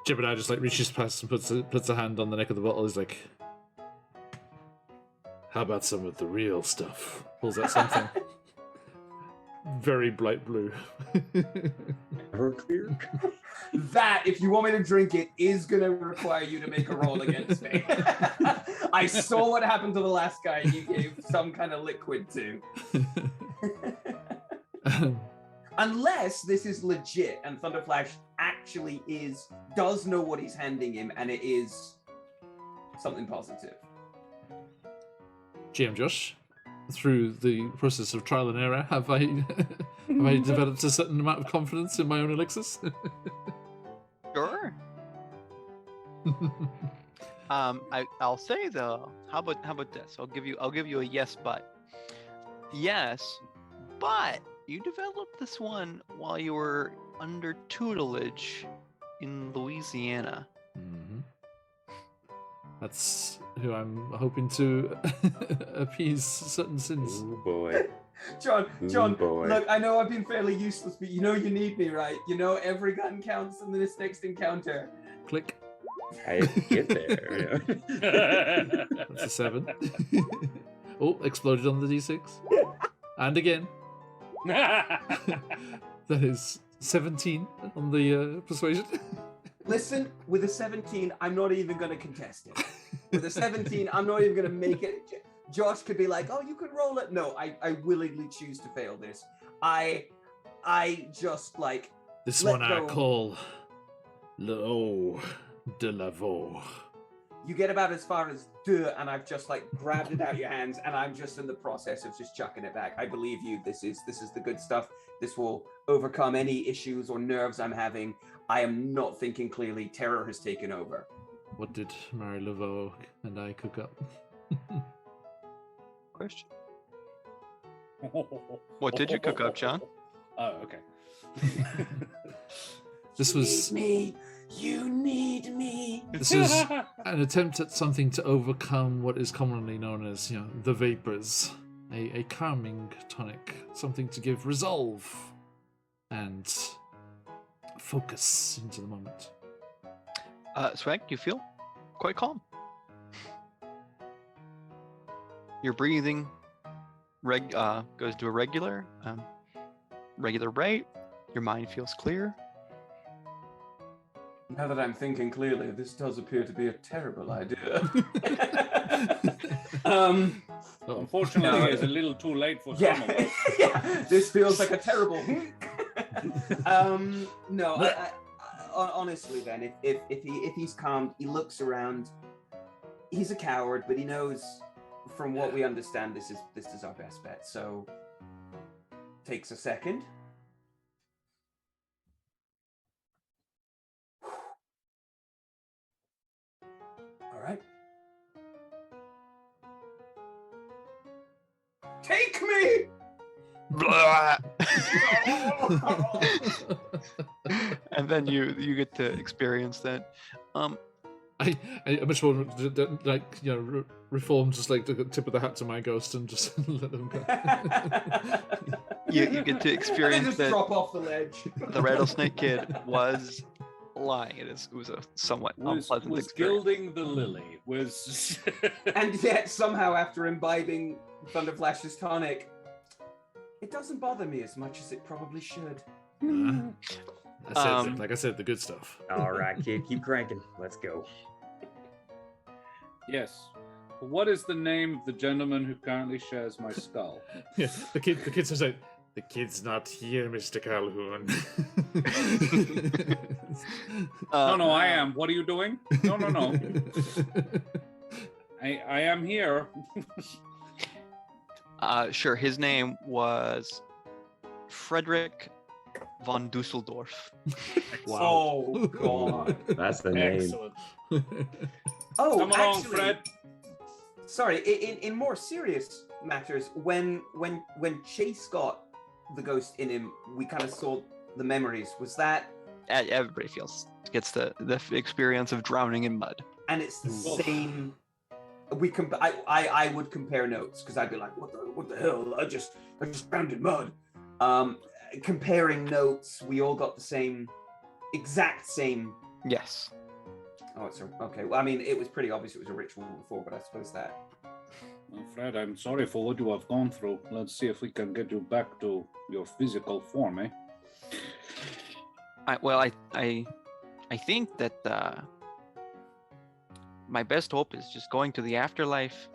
Jebediah just like reaches past and puts a hand on the neck of the bottle. He's like, how about some of the real stuff? Pulls out something very bright blue. Ever clear? That, if you want me to drink it, is going to require you to make a roll against me. I saw what happened to the last guy you gave some kind of liquid to. Unless this is legit and Thunderflash actually does know what he's handing him and it is something positive. GM Josh, through the process of trial and error, have I developed a certain amount of confidence in my own elixirs? Sure. I'll say though, how about this? I'll give you a yes, but yes, but you developed this one while you were under tutelage in Louisiana. Mm-hmm. That's who I'm hoping to appease certain sins. Oh boy. John, boy. Look, I know I've been fairly useless, but you know you need me, right? You know every gun counts in this next encounter. Click. I get there. That's a 7. Oh, exploded on the D6. And again. That is 17 on the persuasion. Listen, with a 17, I'm not even going to contest it. With a 17, I'm not even going to make it. Josh could be like, oh, you can roll it. No, I willingly choose to fail this. I just like... This one I call L'eau de la Vaux. You get about as far as duh, and I've just like grabbed it out of your hands, and I'm just in the process of just chucking it back. I believe you. This is the good stuff. This will overcome any issues or nerves I'm having. I am not thinking clearly. Terror has taken over. What did Mary Laveau and I cook up? Question. What did you cook up, John? Oh, okay. This was me. You need me. This is an attempt at something to overcome what is commonly known as, the vapors. A calming tonic, something to give resolve and focus into the moment. Swag, you feel quite calm. Your breathing goes to a regular rate. Your mind feels clear. Now that I'm thinking clearly, this does appear to be a terrible idea. Unfortunately, it's a little too late for some of us. Yeah, this feels like a terrible. No, I, honestly, then, if he's calmed, he looks around. He's a coward, but he knows, from what we understand, this is our best bet. So, takes a second. All right. Take me. And then you get to experience that. I much more reform, just like the tip of the hat to my ghost and just let them go. You get to experience just that. Drop off the ledge. The rattlesnake kid was lying. It was a somewhat unpleasant was experience. gilding the lily. Was And yet, somehow, after imbibing Thunderflash's tonic, it doesn't bother me as much as it probably should. Like I said, the good stuff. All right, kid, keep cranking. Let's go. Yes. What is the name of the gentleman who currently shares my skull? Yeah, the kid says like, the kid's not here, Mr. Calhoun. No, I am. What are you doing? No. I am here. Sure, his name was Frederick von Dusseldorf. Wow. Oh, God. That's the name. Excellent. Oh, Come along, actually, Fred. Sorry, in more serious matters, when Chase got the ghost in him, we kind of saw the memories. Was that? Everybody gets the experience of drowning in mud. And it's the same. I would compare notes because I'd be like, what the hell? I just drowned in mud. Comparing notes, we all got the exact same. Yes. Oh, okay. Well, I mean, it was pretty obvious it was a ritual before, but I suppose that. Well, Fred, I'm sorry for what you have gone through. Let's see if we can get you back to your physical form, eh? I think that my best hope is just going to the afterlife.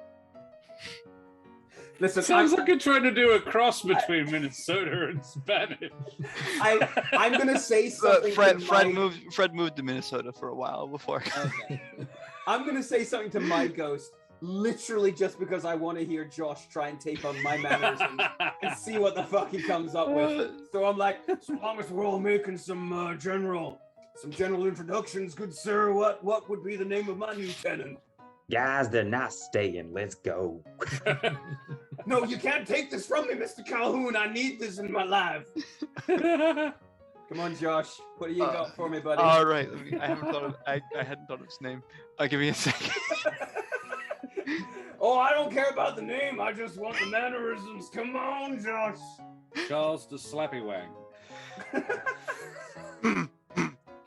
Listen, Sounds like you're trying to do a cross between Minnesota and Spanish. I'm gonna say something. Fred moved to Minnesota for a while before. Okay. I'm gonna say something to my ghost, literally just because I want to hear Josh try and take on my mannerisms and see what the fuck he comes up with. So I'm like, as long as we're all making some general introductions, good sir, what would be the name of my new tenant? Guys, they're not staying. Let's go. No, you can't take this from me, Mr. Calhoun. I need this in my life. Come on, Josh. What do you got for me, buddy? All right. I hadn't thought of his name. Give me a second. Oh, I don't care about the name. I just want the mannerisms. Come on, Josh. Charles the Slappy Wang.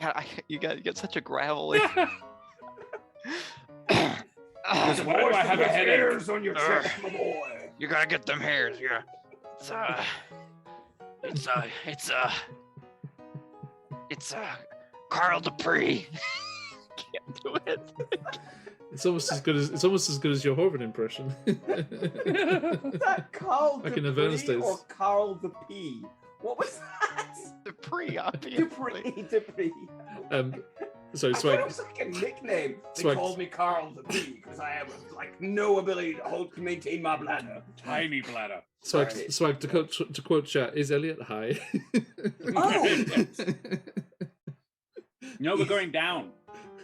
God, you get such a gravelly. Why do I have a headache? Hairs on your chest, my boy. You gotta get them hairs. Yeah. It's Carl Dupree. Can't do it. It's almost as good as your Horvath impression. Is that Carl Back in the Dupree Venice or Carl the P? What was that? Dupree, obviously. Dupree. So I thought Swag, it was like a nickname. They Swag. called me Carl the Bee because I have like no ability to maintain my bladder. Tiny bladder. Swag, Sorry. Swag. To quote chat, is Elliot high? Oh! No, we're going down.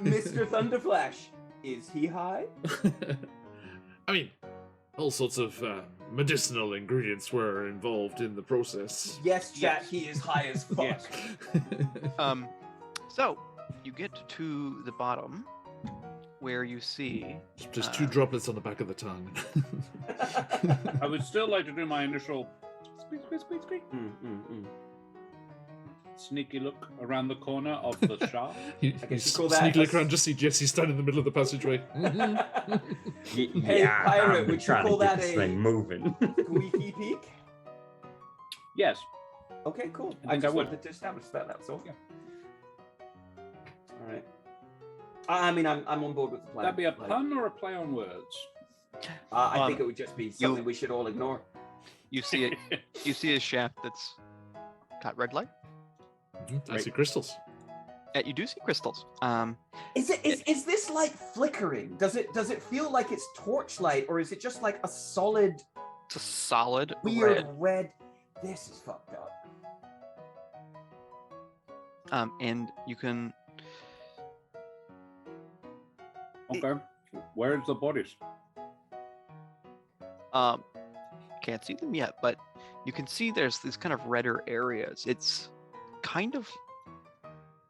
Mr. Thunderflash, is he high? I mean, all sorts of medicinal ingredients were involved in the process. Yes, chat, Yes. he is high as fuck. Yes. So you get to the bottom where you see Just 2 droplets on the back of the tongue. I would still like to do my initial squeak, squeak, squeak, squeak. Sneaky look around the corner of the shaft. You guess you call that sneak look a- around, just see Jesse standing in the middle of the passageway. Hey, pirate, I'm would you trying call to get that this a- thing moving. Squeaky peak? Yes. Okay, cool. I think I just would. wanted to establish that, that's all. Yeah. Alright. I mean, I'm on board with the plan. That'd be a Like, pun or a play on words? I think it would just be something you- we should all ignore. you see it. You see a shaft that's got red light. I see crystals. You do see crystals. Is this light flickering? Does it feel like it's torchlight, or is it just like a solid It's a solid weird red. red? This is fucked up. And you can. Okay. Where's the bodies? Can't see them yet, but you can see there's these kind of redder areas. It's kind of.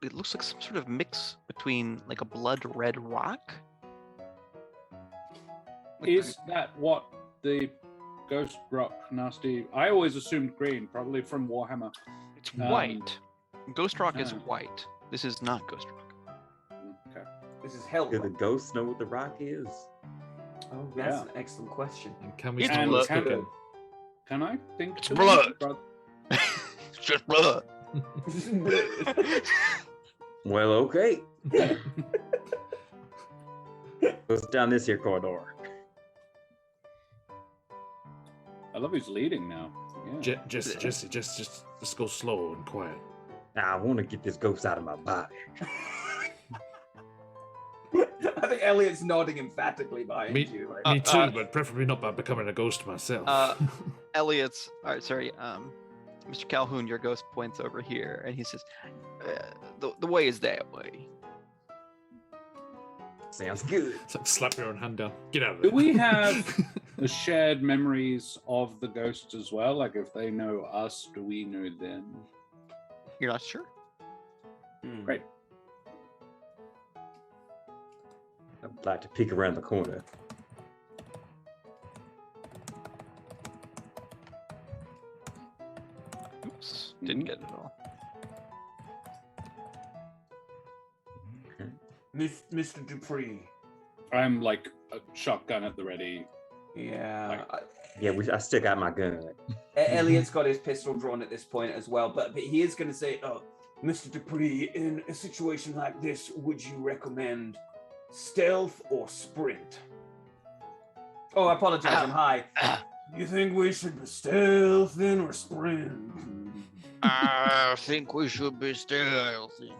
It looks like some sort of mix between like a blood red rock. Like, Is that what the ghost rock nasty? I always assumed green, probably from Warhammer. it's white. Ghost rock is ah. white. This is not ghost rock. Okay. This is hell. Do the ghosts know what the rock is? Oh, that's Yeah. an excellent question. And can we It's smell blood. what's cooking? Can I think? It's to blood. them? It's just blood. Well, okay. Goes down this here corridor. I love who's leading now. Yeah. Jesse, just go slow and quiet. Now, I want to get this ghost out of my body. I think Elliot's nodding emphatically behind Me- you. Like, Me too, but preferably not by becoming a ghost myself. Elliot's. All right, sorry. Mr. Calhoun, your ghost points over here, and he says, "The way is that way." Sounds good. It's like slap your own hand down. Get out of Do there. we have the shared memories of the ghosts as well? Like, if they know us, do we know them? You're not sure? Great. I'd like to peek around the corner. Oops, didn't get it at all. Mr. Dupree. I'm like a shotgun at the ready. Yeah. Yeah, I still got my gun. Elliot's got his pistol drawn at this point as well, but he is going to say, "Oh, Mr. Dupree, in a situation like this, would you recommend stealth or sprint?" Oh, I apologize, I'm high. You think we should be stealth then or sprint? I think we should be stealthy.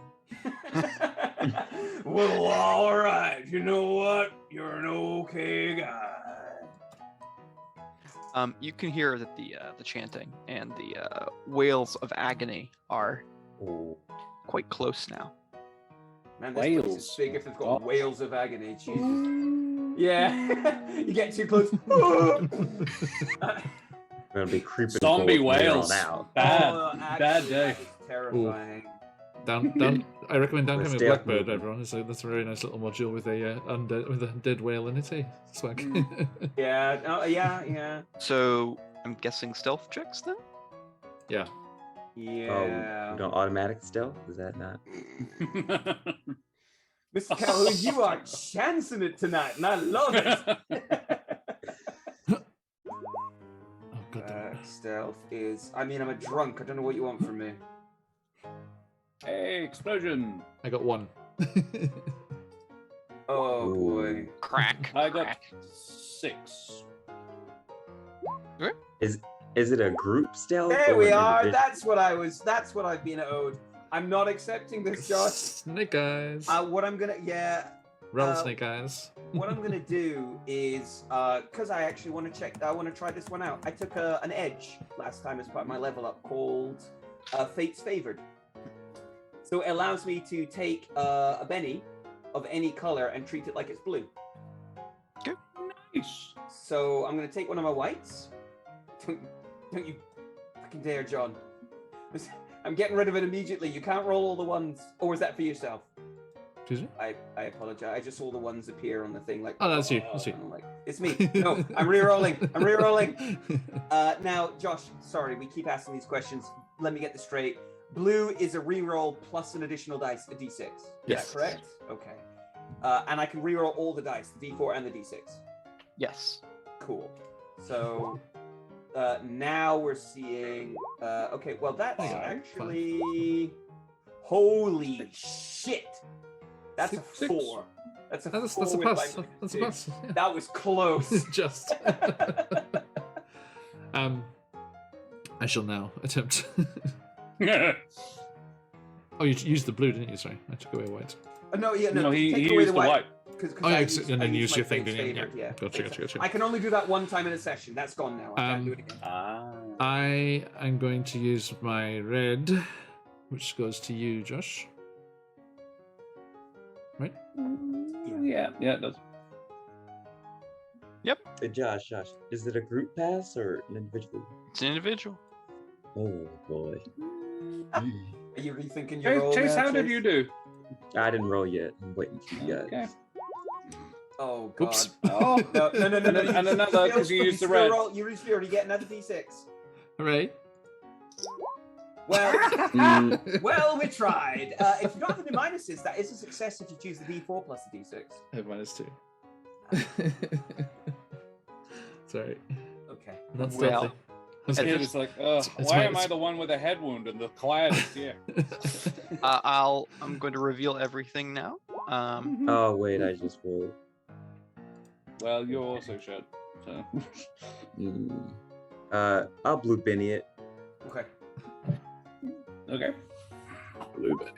Well, all right. You know what? You're an okay guy. You can hear that the chanting and the wails of agony are Oh, quite close now. Man, this place is Whales. big if they've got Oh. whales of agony. Jesus. Yeah. You get too close. I'm gonna be creeping. Zombie forward from here on whales. out. Bad, actually, bad day. that is terrifying. Down. I recommend The Downcoming stealth Blackbird, movement. everyone. That's a very nice little module with a dead whale in it. Eh? Swag. Yeah. Oh, yeah. So I'm guessing stealth checks then. Yeah. Yeah. Oh, you don't automatic stealth? Is that not? Mr. Calhoun, you are chancing it tonight, and I love it. Oh god. Stealth is. I mean, I'm a drunk. I don't know what you want from me. Hey, explosion! I got 1. Oh boy. Crack. I got crack. 6. Is it a group stealth? There or we an are. individual? That's what I've been owed. I'm not accepting this, Josh. Snake eyes. What I'm gonna, Rattlesnake eyes. what I'm gonna do is, because I actually want to check, I want to try this one out. I took an edge last time as part of my level up called Fate's Favored. So it allows me to take a Benny of any color and treat it like it's blue. Nice. So I'm gonna take one of my whites. Don't you fucking dare, John. I'm getting rid of it immediately. You can't roll all the ones. Or is that for yourself? Excuse me? I apologize. I just saw the ones appear on the thing like. Oh, that's you. That's you. And I'm like, it's me. No, I'm re-rolling. I'm re-rolling. Now, Josh, sorry, we keep asking these questions. Let me get this straight. Blue is a re-roll plus an additional dice, a d6. Is Yes. that correct? Okay. And I can re-roll all the dice, the d4 and the d6. Yes. Cool. So now we're seeing. Okay, well that's Fine. actually. Holy shit! That's a Six. 4. That's a That's 4 a with plus. my That's a six. plus. Yeah. That was close. Just. I shall now attempt. Oh, you used the blue, didn't you? Sorry, I took away white. No, yeah, no. No, he take away used the the white. Cause Oh, yeah, I and then I use my your thing, Fate's didn't you? Favored, yeah. Gotcha. I can only do that one time in a session. That's gone now. I can't do it again. I am going to use my red, which goes to you, Josh. Right? Yeah, it does. Hey, Josh, is it a group pass or an individual? It's an individual. Oh boy. Are you rethinking your role Chase, now, how did Chase? you do? I didn't roll yet. I'm waiting for you guys. Okay. Oh god. Oops. Oh, No. And another, 'cause you used the red. You reach zero, you get another d6. Hooray. Well, Mm, well, we tried. If you don't have any minuses, that is a success if you choose the d4 plus the d6. I have -2. Sorry. Okay. Not Well, stealthy. That's And okay. it's like, it's why my- am I the one with a head wound and the client is here? I'm going to reveal everything now. oh wait, I just rolled. Well, you're also shit. So. Mm. I'll blue Benny it. Okay. Okay. Blue Betty.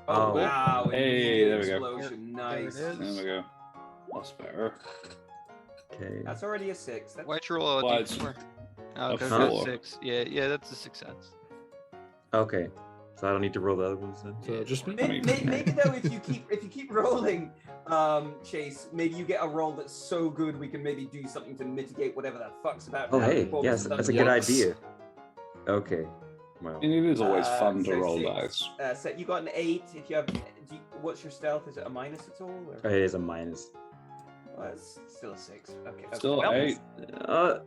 Oh, Oh. wow. Hey, there we go. Explosion. Nice. There it There is. we go. That's better. Okay. That's already a 6. That's... Why'd you roll a Well, d4? Oh, a okay, four. 6. Yeah, that's a success. Okay. So I don't need to roll the other ones then. So just me? Maybe though, if you keep rolling, Chase, maybe you get a roll that's so good we can maybe do something to mitigate whatever the fuck's about. Oh now hey, before yes, we that's a start. good Yikes. idea. Okay. Well. And it is always fun to so roll 6. dice. So you got an 8. If you have, what's your stealth? Is it a minus at all? Or? It is a minus. Well, it's still a 6. Okay. Still okay. 8.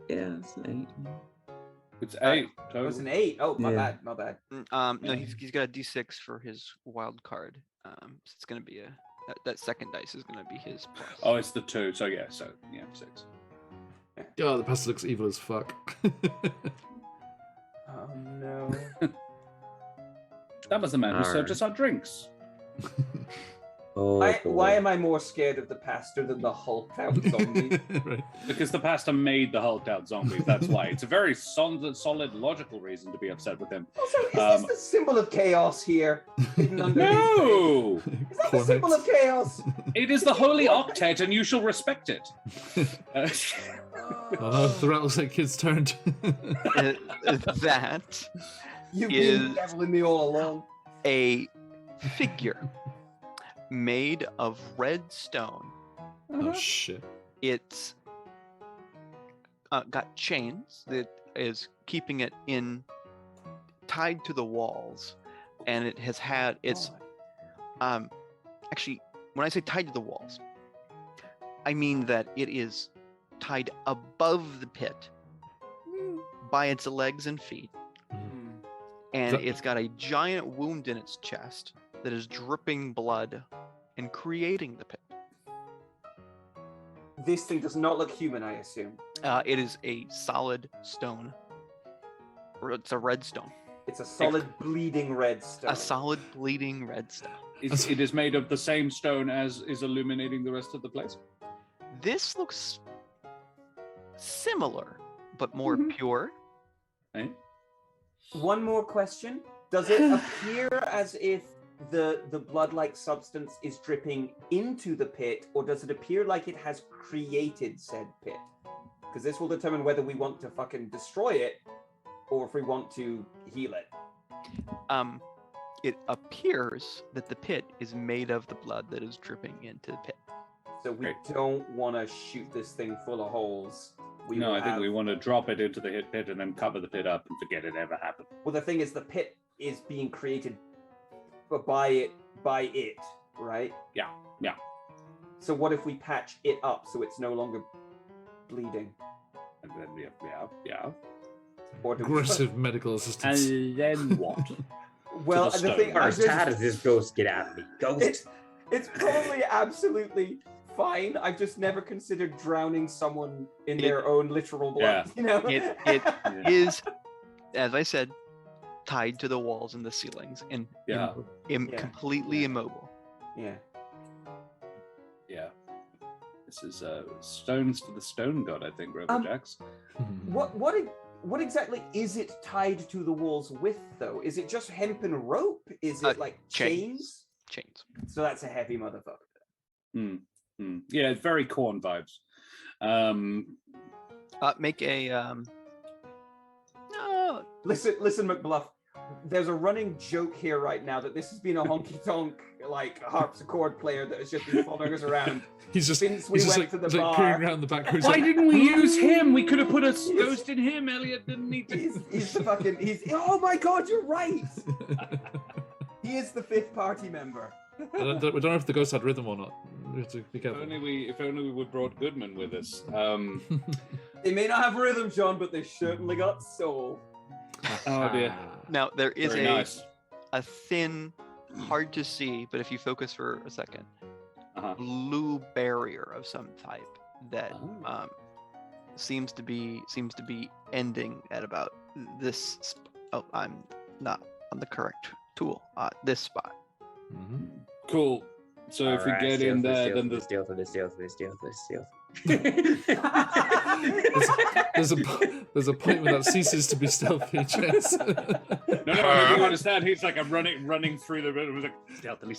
Yeah, it's an 8. It's 8. Oh, it's Total. an 8. Oh, my Yeah. bad. My bad. No, he's got a d6 for his wild card. So it's going to be that second dice is going to be his plus. Oh, it's the 2. So yeah, 6. God, the pasta looks evil as fuck. Oh no. That was the man who served Alright. us our drinks. Oh, Why boy. am I more scared of the pastor than the Hulk out zombie? Right. Because the pastor made the hulked out zombies. That's why. It's a very solid, logical reason to be upset with him. Also, is this the symbol of chaos here? Hidden under No! Is that the symbol of chaos? It is the holy octet, and you shall respect it. Oh no, the rattlesnake kid's turned. That You've been is- deviling me all along. a figure made of red stone. Oh shit. It's got chains that is keeping it tied to the walls, and it has had actually, when I say tied to the walls, I mean that it is tied above the pit by its legs and feet, and That- it's got a giant wound in its chest that is dripping blood and creating the pit. This thing does not look human, I assume. It is a solid stone. Or it's a red stone. It's a solid bleeding red stone. A solid bleeding red stone. It is made of the same stone as is illuminating the rest of the place. This looks similar, but more Mhm. pure. Eh? One more question. Does it appear as if the blood-like substance is dripping into the pit, or does it appear like it has created said pit? Because this will determine whether we want to fucking destroy it, or if we want to heal it. It appears that the pit is made of the blood that is dripping into the pit. So we don't want to shoot this thing full of holes. I think we want to drop it into the pit and then cover the pit up and forget it ever happened. Well, the thing is, the pit is being created by it, right? Yeah. So what if we patch it up so it's no longer bleeding? And then yeah. Or do Aggressive medical assistance. And then what? Well, the the thing, First, how does this ghost get out of me? Ghost? it's probably absolutely fine. I've just never considered drowning someone in their own literal blood. You know, It is, as I said, tied to the walls and the ceilings and completely immobile. Yeah. This is stones to the stone god, I think, Robo Jax. What exactly is it tied to the walls with, though? Is it just hempen rope? Is it like chains? Chains. So that's a heavy motherfucker. Yeah, it's very Corn vibes. Make a Listen, McBluff. There's a running joke here right now that this has been a honky tonk like harpsichord player that has just been following us around. He's just since we went to the bar. peering around the back room. Why didn't we use him? We could have put a ghost in him. Elliot didn't need to. He's oh my god, you're right. He is the fifth party member. We don't know if the ghost had rhythm or not. We have to be careful. If only we would brought Goodman with us. They may not have rhythm, John, but they certainly got soul. Oh dear. Now there is Nice. a thin, hard to see, but if you focus for a second, blue barrier of some type that seems to be ending at about this. Oh, I'm not on the correct tool. This spot. Mm-hmm. Cool. So if we get in there, then the stealth. There's a point where that ceases to be stealthy, Chance. No, I do understand. He's like, I'm running through the room. He's like, stealthily.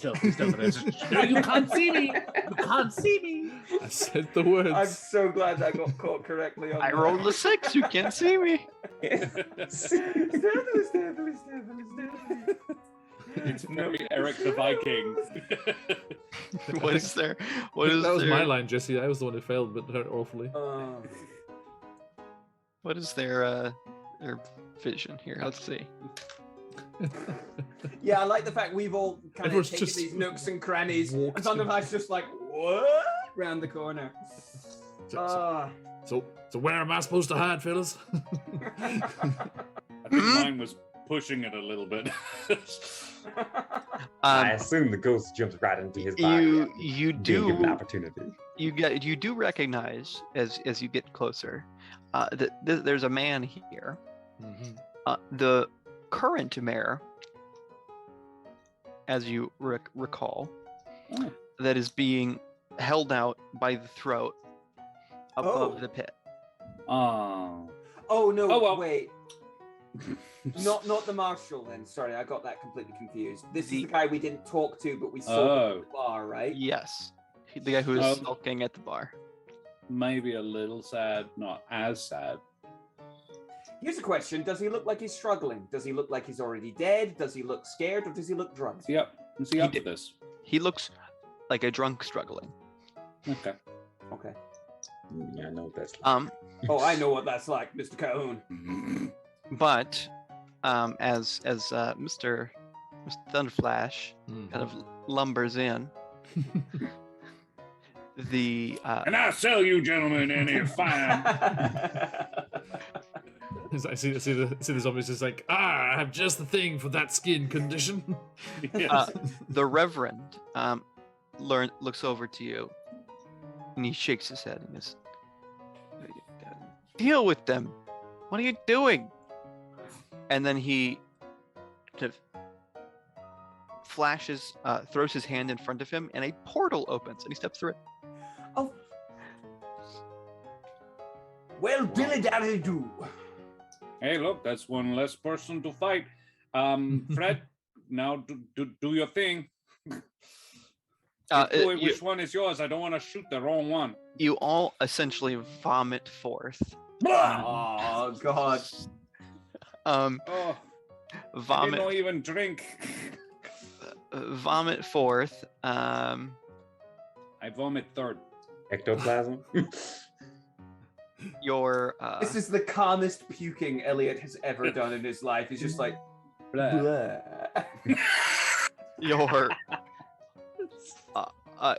No, you can't see me. You can't see me. I said the words. I'm so glad I got caught correctly on I that. rolled a 6. You can't see me. Stealthily. It's very Eric the Viking. What is there? What is that was there? my line, Jesse. I was the one who failed, but hurt awfully. What is their vision here? Let's see. Yeah, I like the fact we've all kind Everyone's of taken just these nooks and crannies. walked And Thunderflash just like, what? Round the corner. So where am I supposed to hide, fellas? I think mine was pushing it a little bit. I assume the ghost jumps right into his body. You Being do given opportunity. you do recognize as you get closer that there's a man here. Mm-hmm. The current mayor, as you recall, that is being held out by the throat above the pit. Oh no! Oh, well. Wait. Not the marshal then. Sorry, I got that completely confused. This is the guy we didn't talk to, but we saw at the bar, right? Yes, the guy who is sulking at the bar. Maybe a little sad, not as sad. Here's a question: does he look like he's struggling? Does he look like he's already dead? Does he look scared, or does he look drugged? Yep. Is he up to this? He looks like a drunk struggling. Okay. Yeah, I know what that's like. Oh, I know what that's like, Mr. Calhoun. But as Mr. Thunderflash kind of lumbers in, the And I sell you gentlemen any fine. I see the zombies just like, I have just the thing for that skin condition. the Reverend looks over to you, and he shakes his head and goes, "Deal with them. What are you doing?" And then he kind of flashes, throws his hand in front of him, and a portal opens, and he steps through it. Oh. Well, dilly-dally-do. Hey, look, that's one less person to fight. Fred, now do your thing. Which one is yours? I don't want to shoot the wrong one. You all essentially vomit forth. Oh God. Oh, I Vomit. don't even drink. Vomit forth. I vomit third. Ectoplasm. Your This is the calmest puking Elliot has ever done in his life. He's just like, Blah.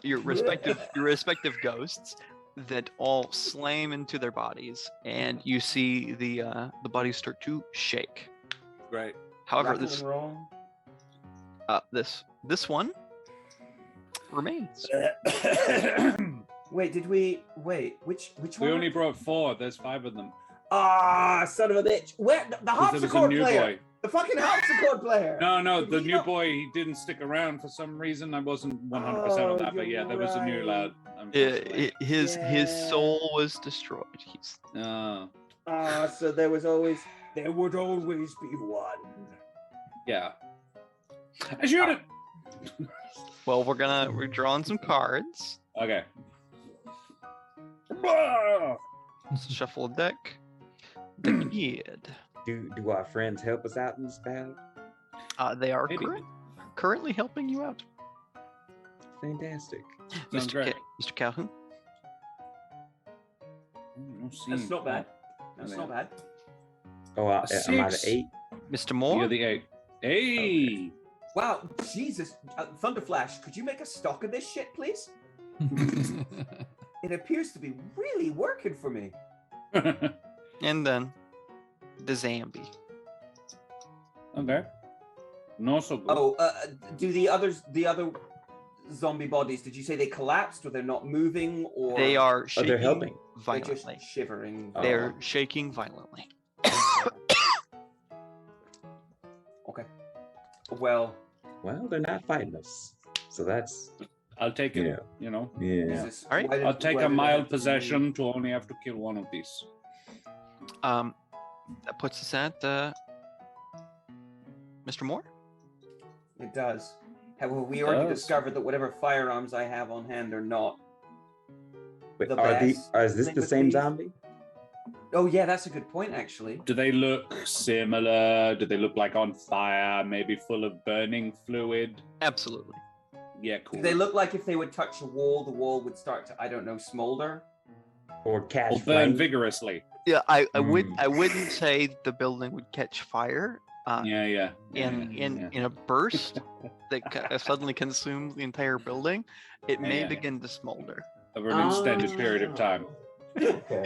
your respective ghosts that all slam into their bodies, and you see the bodies start to shake. Great. However, Rattle and roll. this one remains. Wait, which We one? only brought 4. There's 5 of them. Ah, son of a bitch. Where the Because there was a harpsichord new player? boy. The fucking harpsichord player. No, Did the we new not- boy, he didn't stick around for some reason. I wasn't 100% on that, but yeah, you're there was a new right. lad. Unfortunately. His Yeah. soul was destroyed. He's Oh, So there would always be one. yeah. I shoot it. well. We're drawing some cards. Okay. Shuffle a deck. The kid. Do our friends help us out in this battle? They are Maybe. currently helping you out, Fantastic. Sounds great. Mr. Calhoun. No scene. That's not bad. That's Yeah. not bad. Oh, I'm at 6. 8. Mr. Moore. You're the 8. Hey. Wow, Jesus. Thunderflash, could you make a stock of this shit, please? It appears to be really working for me. And then the zombie. Okay. No so good. Oh, do the other zombie bodies, did you say they collapsed or they're not moving or They are Oh, shaking they're helping. they're just violently. shivering? Oh. They're shaking violently. Okay. Well, Well, they're not fighting us. So that's, I'll take it. yeah. You know. Yeah. Jesus, All right. why did- I'll take why a did I mild have to possession to only have to kill one of these. That puts us at Mr. Moore. leave? It does. However, we already does. discovered that whatever firearms I have on hand are not. Wait, The is this the liquid same leaf. zombie? Oh yeah, that's a good point actually. Do they look similar? Do they look like on fire? Maybe full of burning fluid? Absolutely. Yeah, cool. Do they look like if they would touch a wall, the wall would start to, I don't know, smolder? Or catch Or burn flame? vigorously. Yeah, I Hmm. wouldn't say the building would catch fire Yeah. in a burst that suddenly consumes the entire building. It may Yeah. begin to smolder. Over an extended period of time. Okay.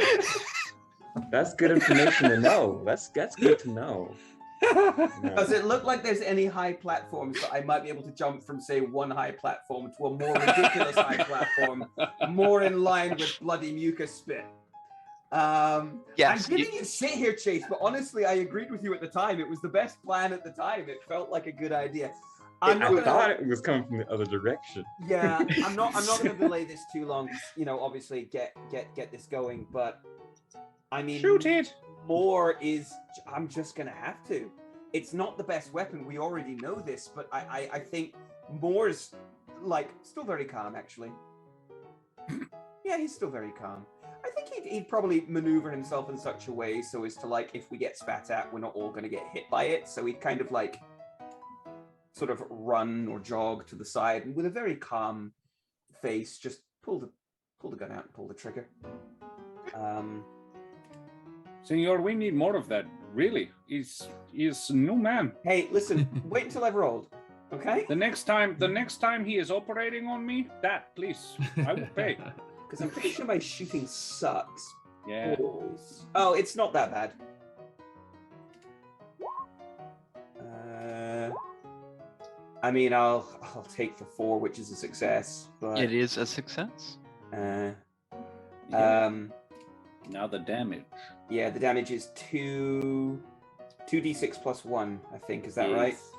That's good information to know. That's good to know. Does it look like there's any high platforms that I might be able to jump from, say, one high platform to a more ridiculous high platform, more in line with bloody mucus spit? Yes, I'm giving you shit here, Chase, but honestly, I agreed with you at the time. It was the best plan at the time. It felt like a good idea. I'm not I gonna, thought it was coming from the other direction. yeah, I'm not going to delay this too long. You know, obviously, get this going. But I mean, Shoot it! more is. I'm just gonna have to. It's not the best weapon. We already know this, but I think Moore's like still very calm actually. Yeah, he's still very calm. I think he'd probably maneuver himself in such a way so as to like if we get spat at, we're not all gonna get hit by it. So he'd kind of like sort of run or jog to the side and with a very calm face just pull the gun out and pull the trigger. Senor, we need more of that. Really. He's a new man. Hey, listen, wait until I've rolled, okay? The next time he is operating on me, that please. I will pay. Because I'm pretty sure my shooting sucks. Yeah. Oh, it's not that bad. I mean, I'll take the 4, which is a success. But It is a success. Yeah. Now the damage. Yeah, the damage is 2d6 plus 1. I think is that right? Yes.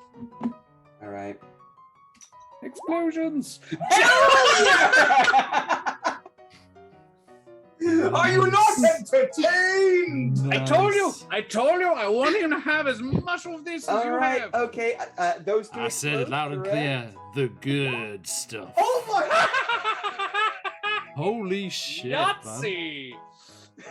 All right. Explosions! Are you not entertained? I told you, I want him to have as much of this as All you right, have. okay. Those two. I said it explode, loud and correct? clear. The good stuff. Oh my! Holy shit, man. Yahtzee!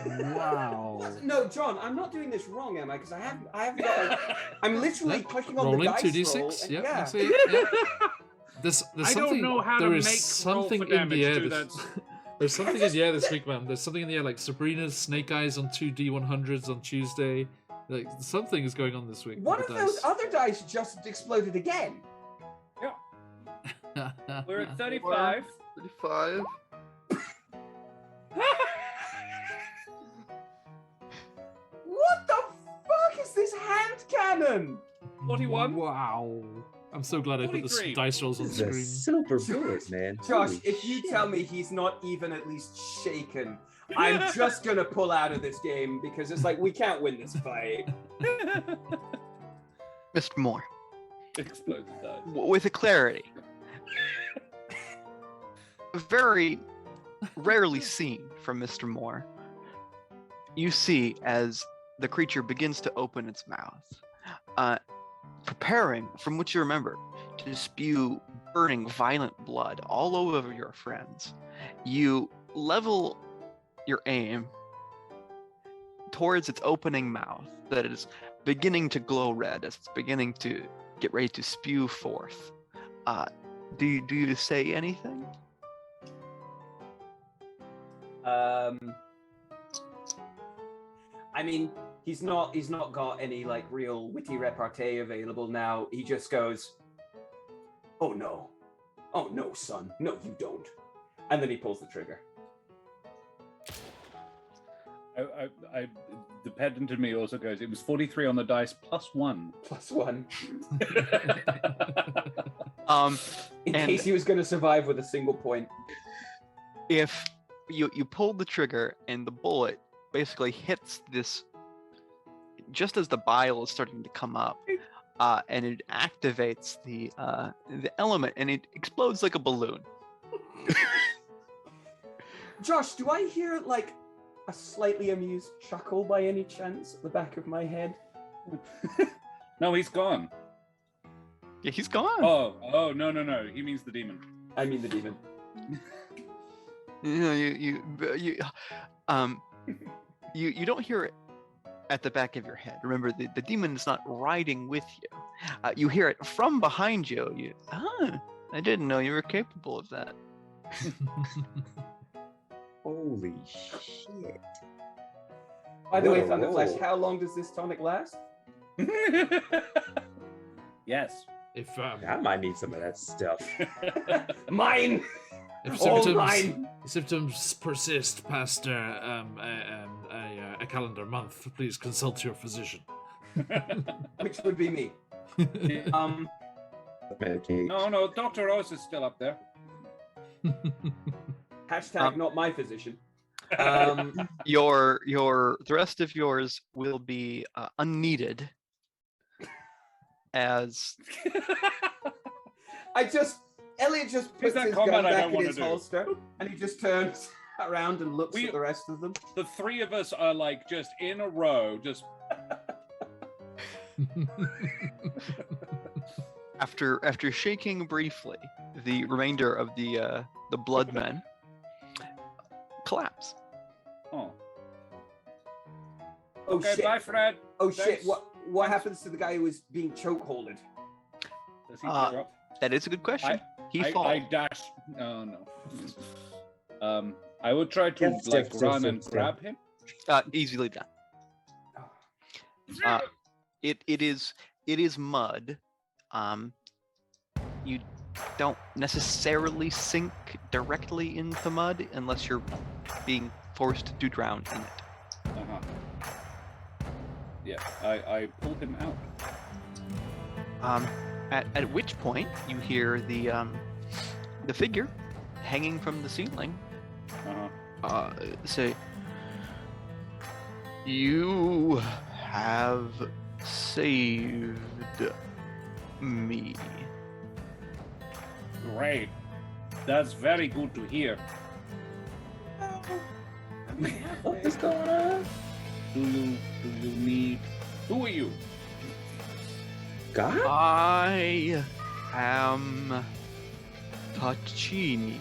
Wow. No, John, I'm not doing this wrong, am I? Because I haven't got. I'm literally clicking on the Rolling dice 2d6. roll. And, Yep, yeah. that's it. Yep. There's I something, don't know how there to is make something roll for in the damage air. to This, that. there's something in the air this week, man. There's something in the air, like Sabrina's Snake Eyes on 2d100s on Tuesday. Like something is going on this week. One with of the those other dice just exploded again. dice. We're at 35. 35. What the fuck is this hand cannon? 41. Wow. I'm so glad I put the 43. dice rolls on This is a screen. super bullet, man. Josh, Holy if you shit. tell me he's not even at least shaken, I'm just gonna pull out of this game because it's like we can't win this fight. Mr. Moore, Exploded dice. with a clarity. Very rarely seen from Mr. Moore. You see as the creature begins to open its mouth, preparing, from what you remember, to spew burning, violent blood all over your friends. You level your aim towards its opening mouth that is beginning to glow red as it's beginning to get ready to spew forth. Do you say anything? I mean, he's not got any like real witty repartee available now. He just goes, "Oh no, son, no, you don't," and then he pulls the trigger. The pedant in me also goes, it was 43 on the dice plus 1. +1, in And- case he was going to survive with a single point. If you pull the trigger and the bullet basically hits this just as the bile is starting to come up, and it activates the element and it explodes like a balloon. Josh, do I hear like a slightly amused chuckle by any chance at the back of my head? No, he's gone. Yeah, he's gone. Oh, no. He means the demon. I mean the demon. You know, you don't hear it at the back of your head. Remember, the demon is not riding with you. You hear it from behind you. I didn't know you were capable of that. Holy shit. By the way, Whoa, Thunderflash, whoa. how long does this tonic last? Yes. If I might need some of that stuff. Mine! if All symptoms mine! symptoms persist past a calendar month, please consult your physician. Which would be me. Medication. No, Dr. Rose is still up there. Hashtag not my physician. The rest of yours will be unneeded as Elliot just Is puts that his comment gun I back don't in wanna his do? holster and he just turns around and looks at the rest of them. The three of us are like just in a row, just after shaking briefly, the remainder of the blood men collapse. oh. Oh Okay, shit! bye, Fred. Oh shit! Thanks. What happens to the guy who was being chokeholded? Does he clear up? That is a good question. He falls. I dash. Oh no. I would try to Yes, like yes, run yes, and yes, grab him. Easily done. It is mud. You don't necessarily sink directly into mud unless you're being forced to drown in it. Uh-huh. Yeah, I pull him out. At which point you hear the figure hanging from the ceiling Uh-huh. say, "You have saved me." Great. That's very good to hear. I'm What is going on? Do you need? Who are you? God? I am Tachini.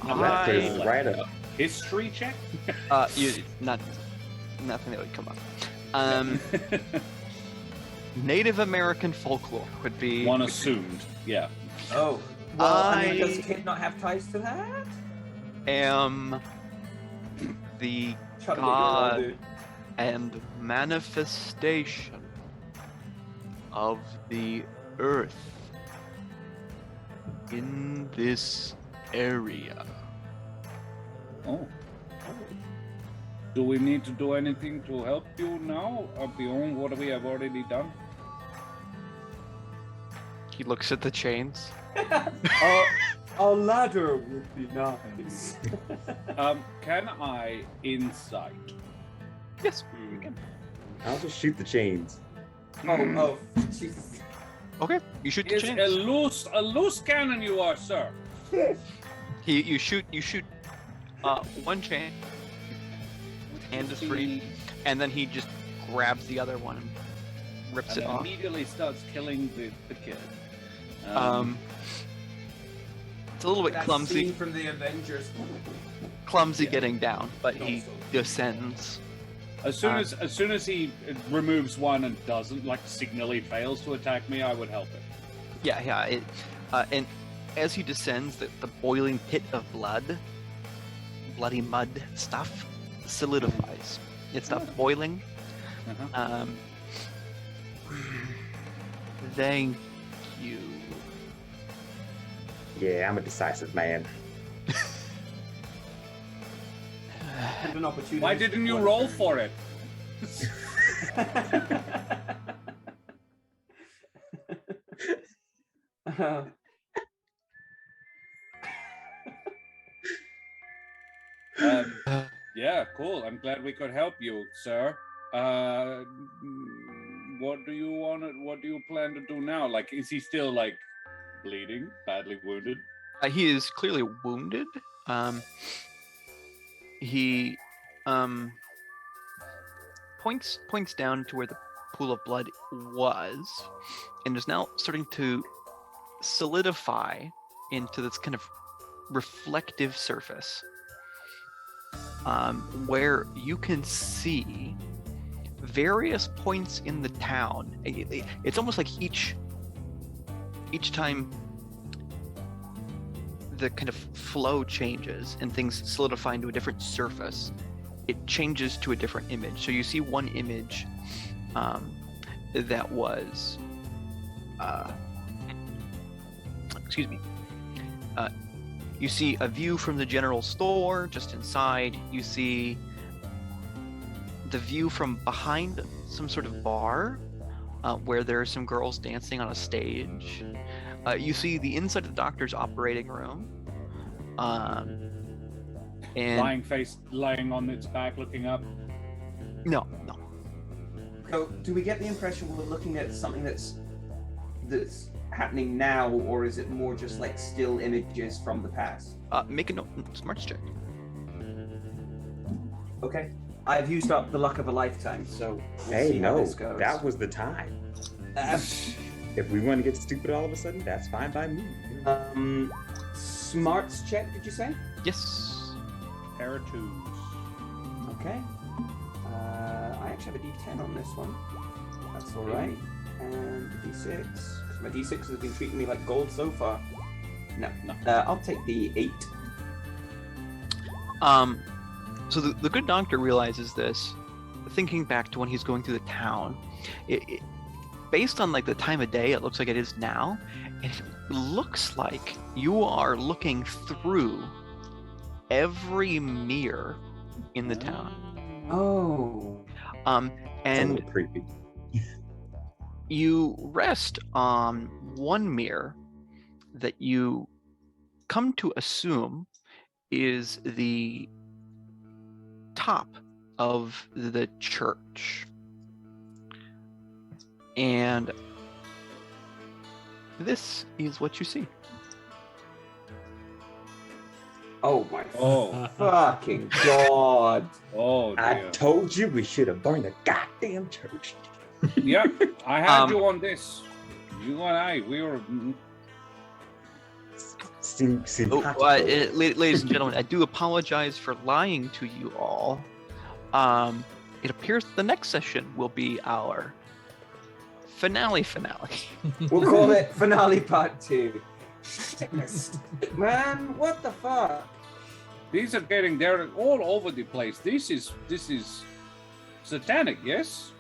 That is right up. History check. Nothing that would come up. Native American folklore would be One assumed. Yeah. Oh. Well, I mean, I- does Kid not have ties to that? am the Chuck it, God dude. and manifestation of the earth in this area. Oh. Do we need to do anything to help you now beyond what we have already done? He looks at the chains. A ladder would be nice. Can I insight? Yes, you can. I'll just shoot the chains. Oh, Jesus. Okay, you shoot the Is chains. a loose cannon you are, sir. You shoot one chain, hand is free, and then he just grabs the other one and rips And it off. immediately starts killing the kid. It's a little bit That clumsy scene from the Avengers. Yeah. getting down, but he Also. descends. As soon as he removes one and doesn't signally fails to attack me, I would help him. Yeah. And as he descends, the boiling pit of bloody mud stuff solidifies. It stops boiling. Uh-huh. Thank you. Yeah, I'm a decisive man. And an opportunity. Why didn't you roll for it? Yeah, cool. I'm glad we could help you, sir. What do you want? What do you plan to do now? Is he still bleeding, badly wounded? He is clearly wounded. He points down to where the pool of blood was, and is now starting to solidify into this kind of reflective surface, where you can see various points in the town. It's almost like each time the kind of flow changes and things solidify into a different surface, it changes to a different image. So you see one image that was you see a view from the general store just inside. You see the view from behind some sort of bar where there are some girls dancing on a stage. You see the inside of the doctor's operating room. And lying on its back, looking up. no. So, do we get the impression we're looking at something that's happening now, or is it more just still images from the past? Make a smarts check. Okay. I've used up the luck of a lifetime, so we'll Hey, see how no, this goes. that was the time. If we want to get stupid all of a sudden, that's fine by me. Smarts check, did you say? Yes. Pair of twos. Okay. I actually have a D10 on this one. That's all right. And a D6. 'Cause my D6 has been treating me like gold so far. No. I'll take the 8. So the good doctor realizes this, thinking back to when he's going through the town. Based on the time of day, it looks like it is now. It looks like you are looking through every mirror in the town. Oh. And It's a little creepy. you rest on one mirror that you come to assume is the top of the church. And this is what you see. Oh my Oh, fucking god. oh I dear. told you we should have burned the goddamn church. Yep, I had Um, you on this. You and I, we were. Oh, ladies and gentlemen, I do apologize for lying to you all. It appears the next session will be our finale. We'll call it Finale Part 2. Man, what the fuck? These are getting there all over the place. This is satanic, yes?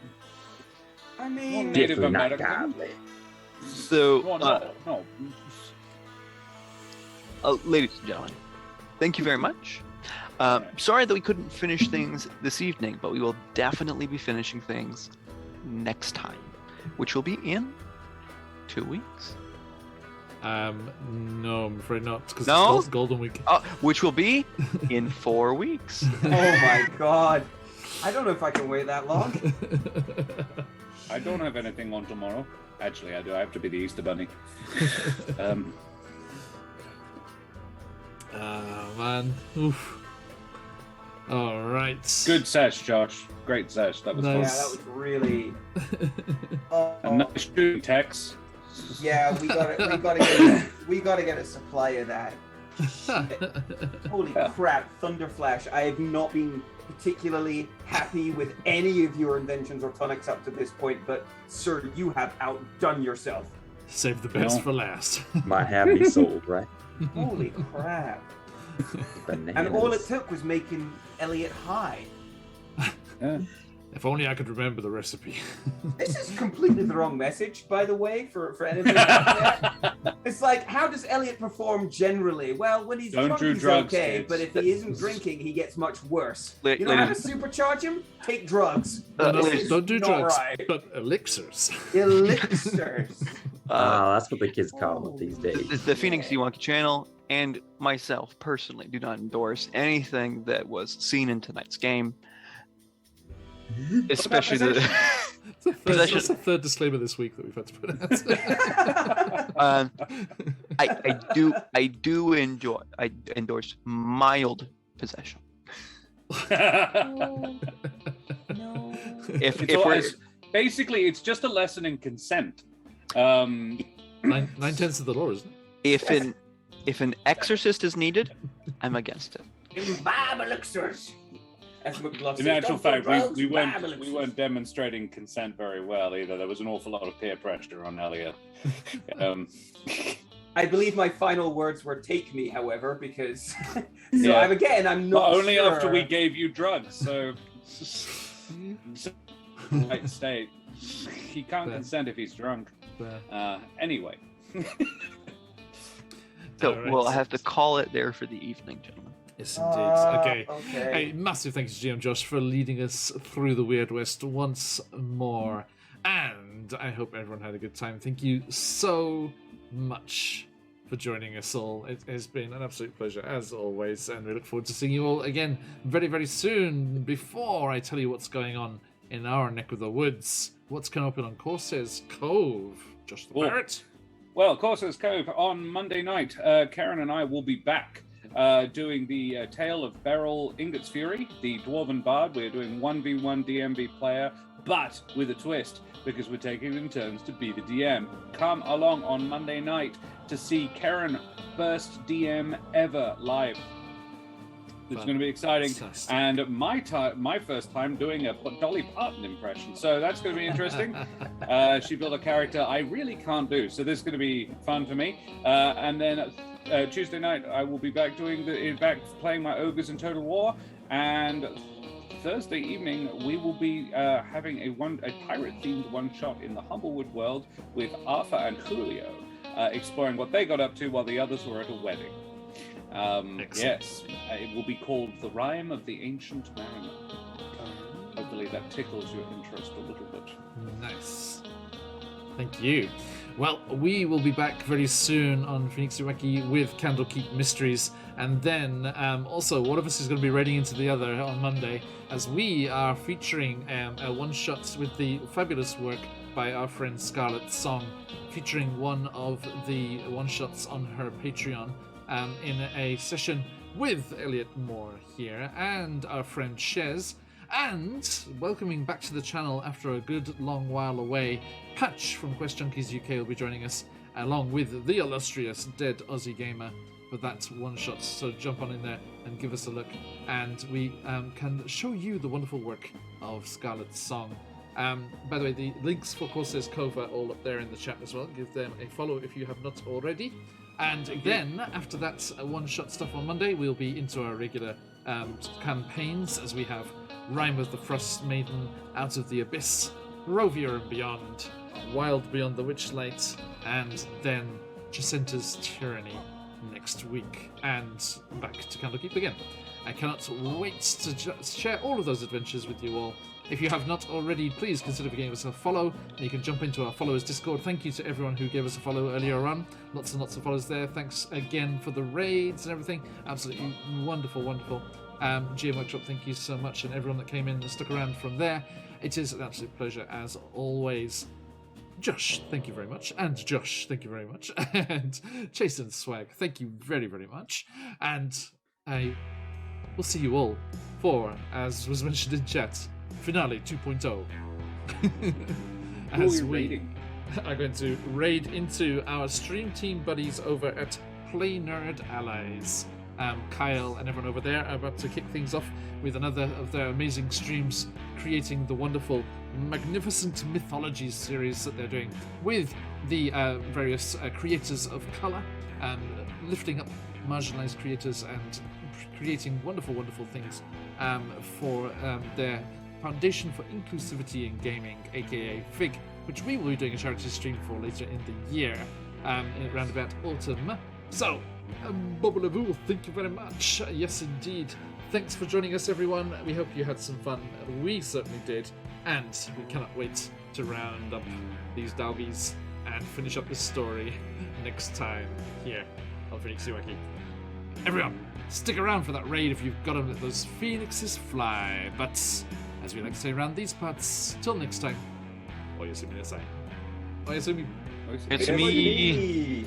I mean, Native Definitely not American. godly. So, Well, no. ladies and gentlemen, thank you very much. Sorry that we couldn't finish things this evening, but we will definitely be finishing things next time, which will be in 2 weeks. No, I'm afraid not, because No? it's Golden Week. Which will be in 4 weeks. oh my god. I don't know if I can wait that long. I don't have anything on tomorrow. Actually, I do. I have to be the Easter Bunny. Man. Oof. All right. Good sesh, Josh. Great sesh. That was Yeah, Nice. that was really. fun. Oh, Nice shooting, Tex. yeah, we gotta get a supply of that. Holy crap, Thunderflash! I have not been particularly happy with any of your inventions or tonics up to this point, but sir, you have outdone yourself. Save the best No. for last. Might have me sold, right? Holy crap! Bananas. And all it took was making Elliot high. Yeah. If only I could remember the recipe. This is completely the wrong message, by the way, for anything out there. It's like, how does Elliot perform generally? Well, when he's Don't drunk, do he's drugs, okay, kids. but if he isn't drinking, he gets much worse. Ladies- You know how to supercharge him? Take drugs. No, ladies- don't do not drugs, right. but elixirs. Elixirs. Oh, that's what the kids call it these days. The Phoenix Ewonki channel and myself personally do not endorse anything that was seen in tonight's game, especially the. That's the third disclaimer this week that we've had to put out. I do endorse mild possession. No. If It's all- we're it's- basically, it's just a lesson in consent. 9/10 of the law, isn't it? if an exorcist is needed, I'm against it. Imbibe elixirs. As McGluff In said, actual "Don't do fact, drugs, we imbibe weren't elixirs." demonstrating consent very well either. There was an awful lot of peer pressure on Elliot. I believe my final words were "take me," however, because so Yeah. I'm not But only sure. after we gave you drugs, so right state. He can't Fair. consent if he's drunk. Anyway. So Alright. we'll have to call it there for the evening, gentlemen. Yes, indeed. Okay. Okay. Hey, massive thanks to GM Josh for leading us through the Weird West once more. And I hope everyone had a good time. Thank you so much for joining us all. It has been an absolute pleasure, as always. And we look forward to seeing you all again very, very soon. Before I tell you what's going on in our neck of the woods, what's coming up on Corsair's Cove? Josh the Cool. Parrot. Well, Corsair's Cove on Monday night. Karen and I will be back doing the Tale of Beryl Ingot's Fury, the Dwarven Bard. We're doing 1v1 DMV player, but with a twist, because we're taking it in turns to be the DM. Come along on Monday night to see Karen first DM ever live. It's going to be exciting. Fantastic. And my first time doing a Dolly Parton impression, so that's going to be interesting. She built a character I really can't do, so this is going to be fun for me. And then Tuesday night I will be back playing my ogres in Total War, and Thursday evening we will be having a pirate-themed one-shot in the Humblewood world with Arthur and Julio, exploring what they got up to while the others were at a wedding. Yes, it will be called The Rime of the Ancient Mariner. Hopefully that tickles your interest a little bit. Nice. Thank you. Well, we will be back very soon on Phoenix Ewonki with Candlekeep Mysteries, and then also one of us is going to be raiding into the other on Monday, as we are featuring a one-shot with the fabulous work by our friend Scarlet Song, featuring one of the one-shots on her Patreon. in a session with Elliot Moore here and our friend Shez. And welcoming back to the channel after a good long while away, Patch from Quest Junkies UK will be joining us, along with the illustrious Dead Aussie Gamer for that one shot. So jump on in there and give us a look, and we can show you the wonderful work of Scarlet's Song. By the way, the links for Corsair's Cove are all up there in the chat as well. Give them a follow if you have not already. And then, after that one-shot stuff on Monday, we'll be into our regular campaigns, as we have Rime of the Frost Maiden, Out of the Abyss, Rovia and Beyond, Wild Beyond the Witchlight, and then Jacinta's Tyranny next week, and back to Candlekeep again. I cannot wait to share all of those adventures with you all. If you have not already, please consider giving us a follow. You can jump into our followers Discord. Thank you to everyone who gave us a follow earlier on. Lots and lots of follows there. Thanks again for the raids and everything. Absolutely wonderful, wonderful. GM Workshop, thank you so much, and everyone that came in and stuck around from there. It is an absolute pleasure as always. Josh, thank you very much. And Josh, thank you very much. And Jason Swag, thank you very, very much. And I will see you all for, as was mentioned in chat, Finale 2.0. As we are going to raid into our stream team buddies over at Play Nerd Allies. Kyle and everyone over there are about to kick things off with another of their amazing streams, creating the wonderful Magnificent Mythologies series that they're doing with the various creators of colour, lifting up marginalised creators and creating wonderful, wonderful things for their Foundation for Inclusivity in Gaming, aka FIG, which we will be doing a charity stream for later in the year, around about autumn. So, Bobble-a-boo, thank you very much. Yes, indeed. Thanks for joining us, everyone. We hope you had some fun. We certainly did. And we cannot wait to round up these doggies and finish up this story next time here on Phoenix Iwaki. Everyone, stick around for that raid if you've got to let those phoenixes fly. But, as we like to say around these parts, till next time, Oyasumi nasai. Oyasumi. It's me.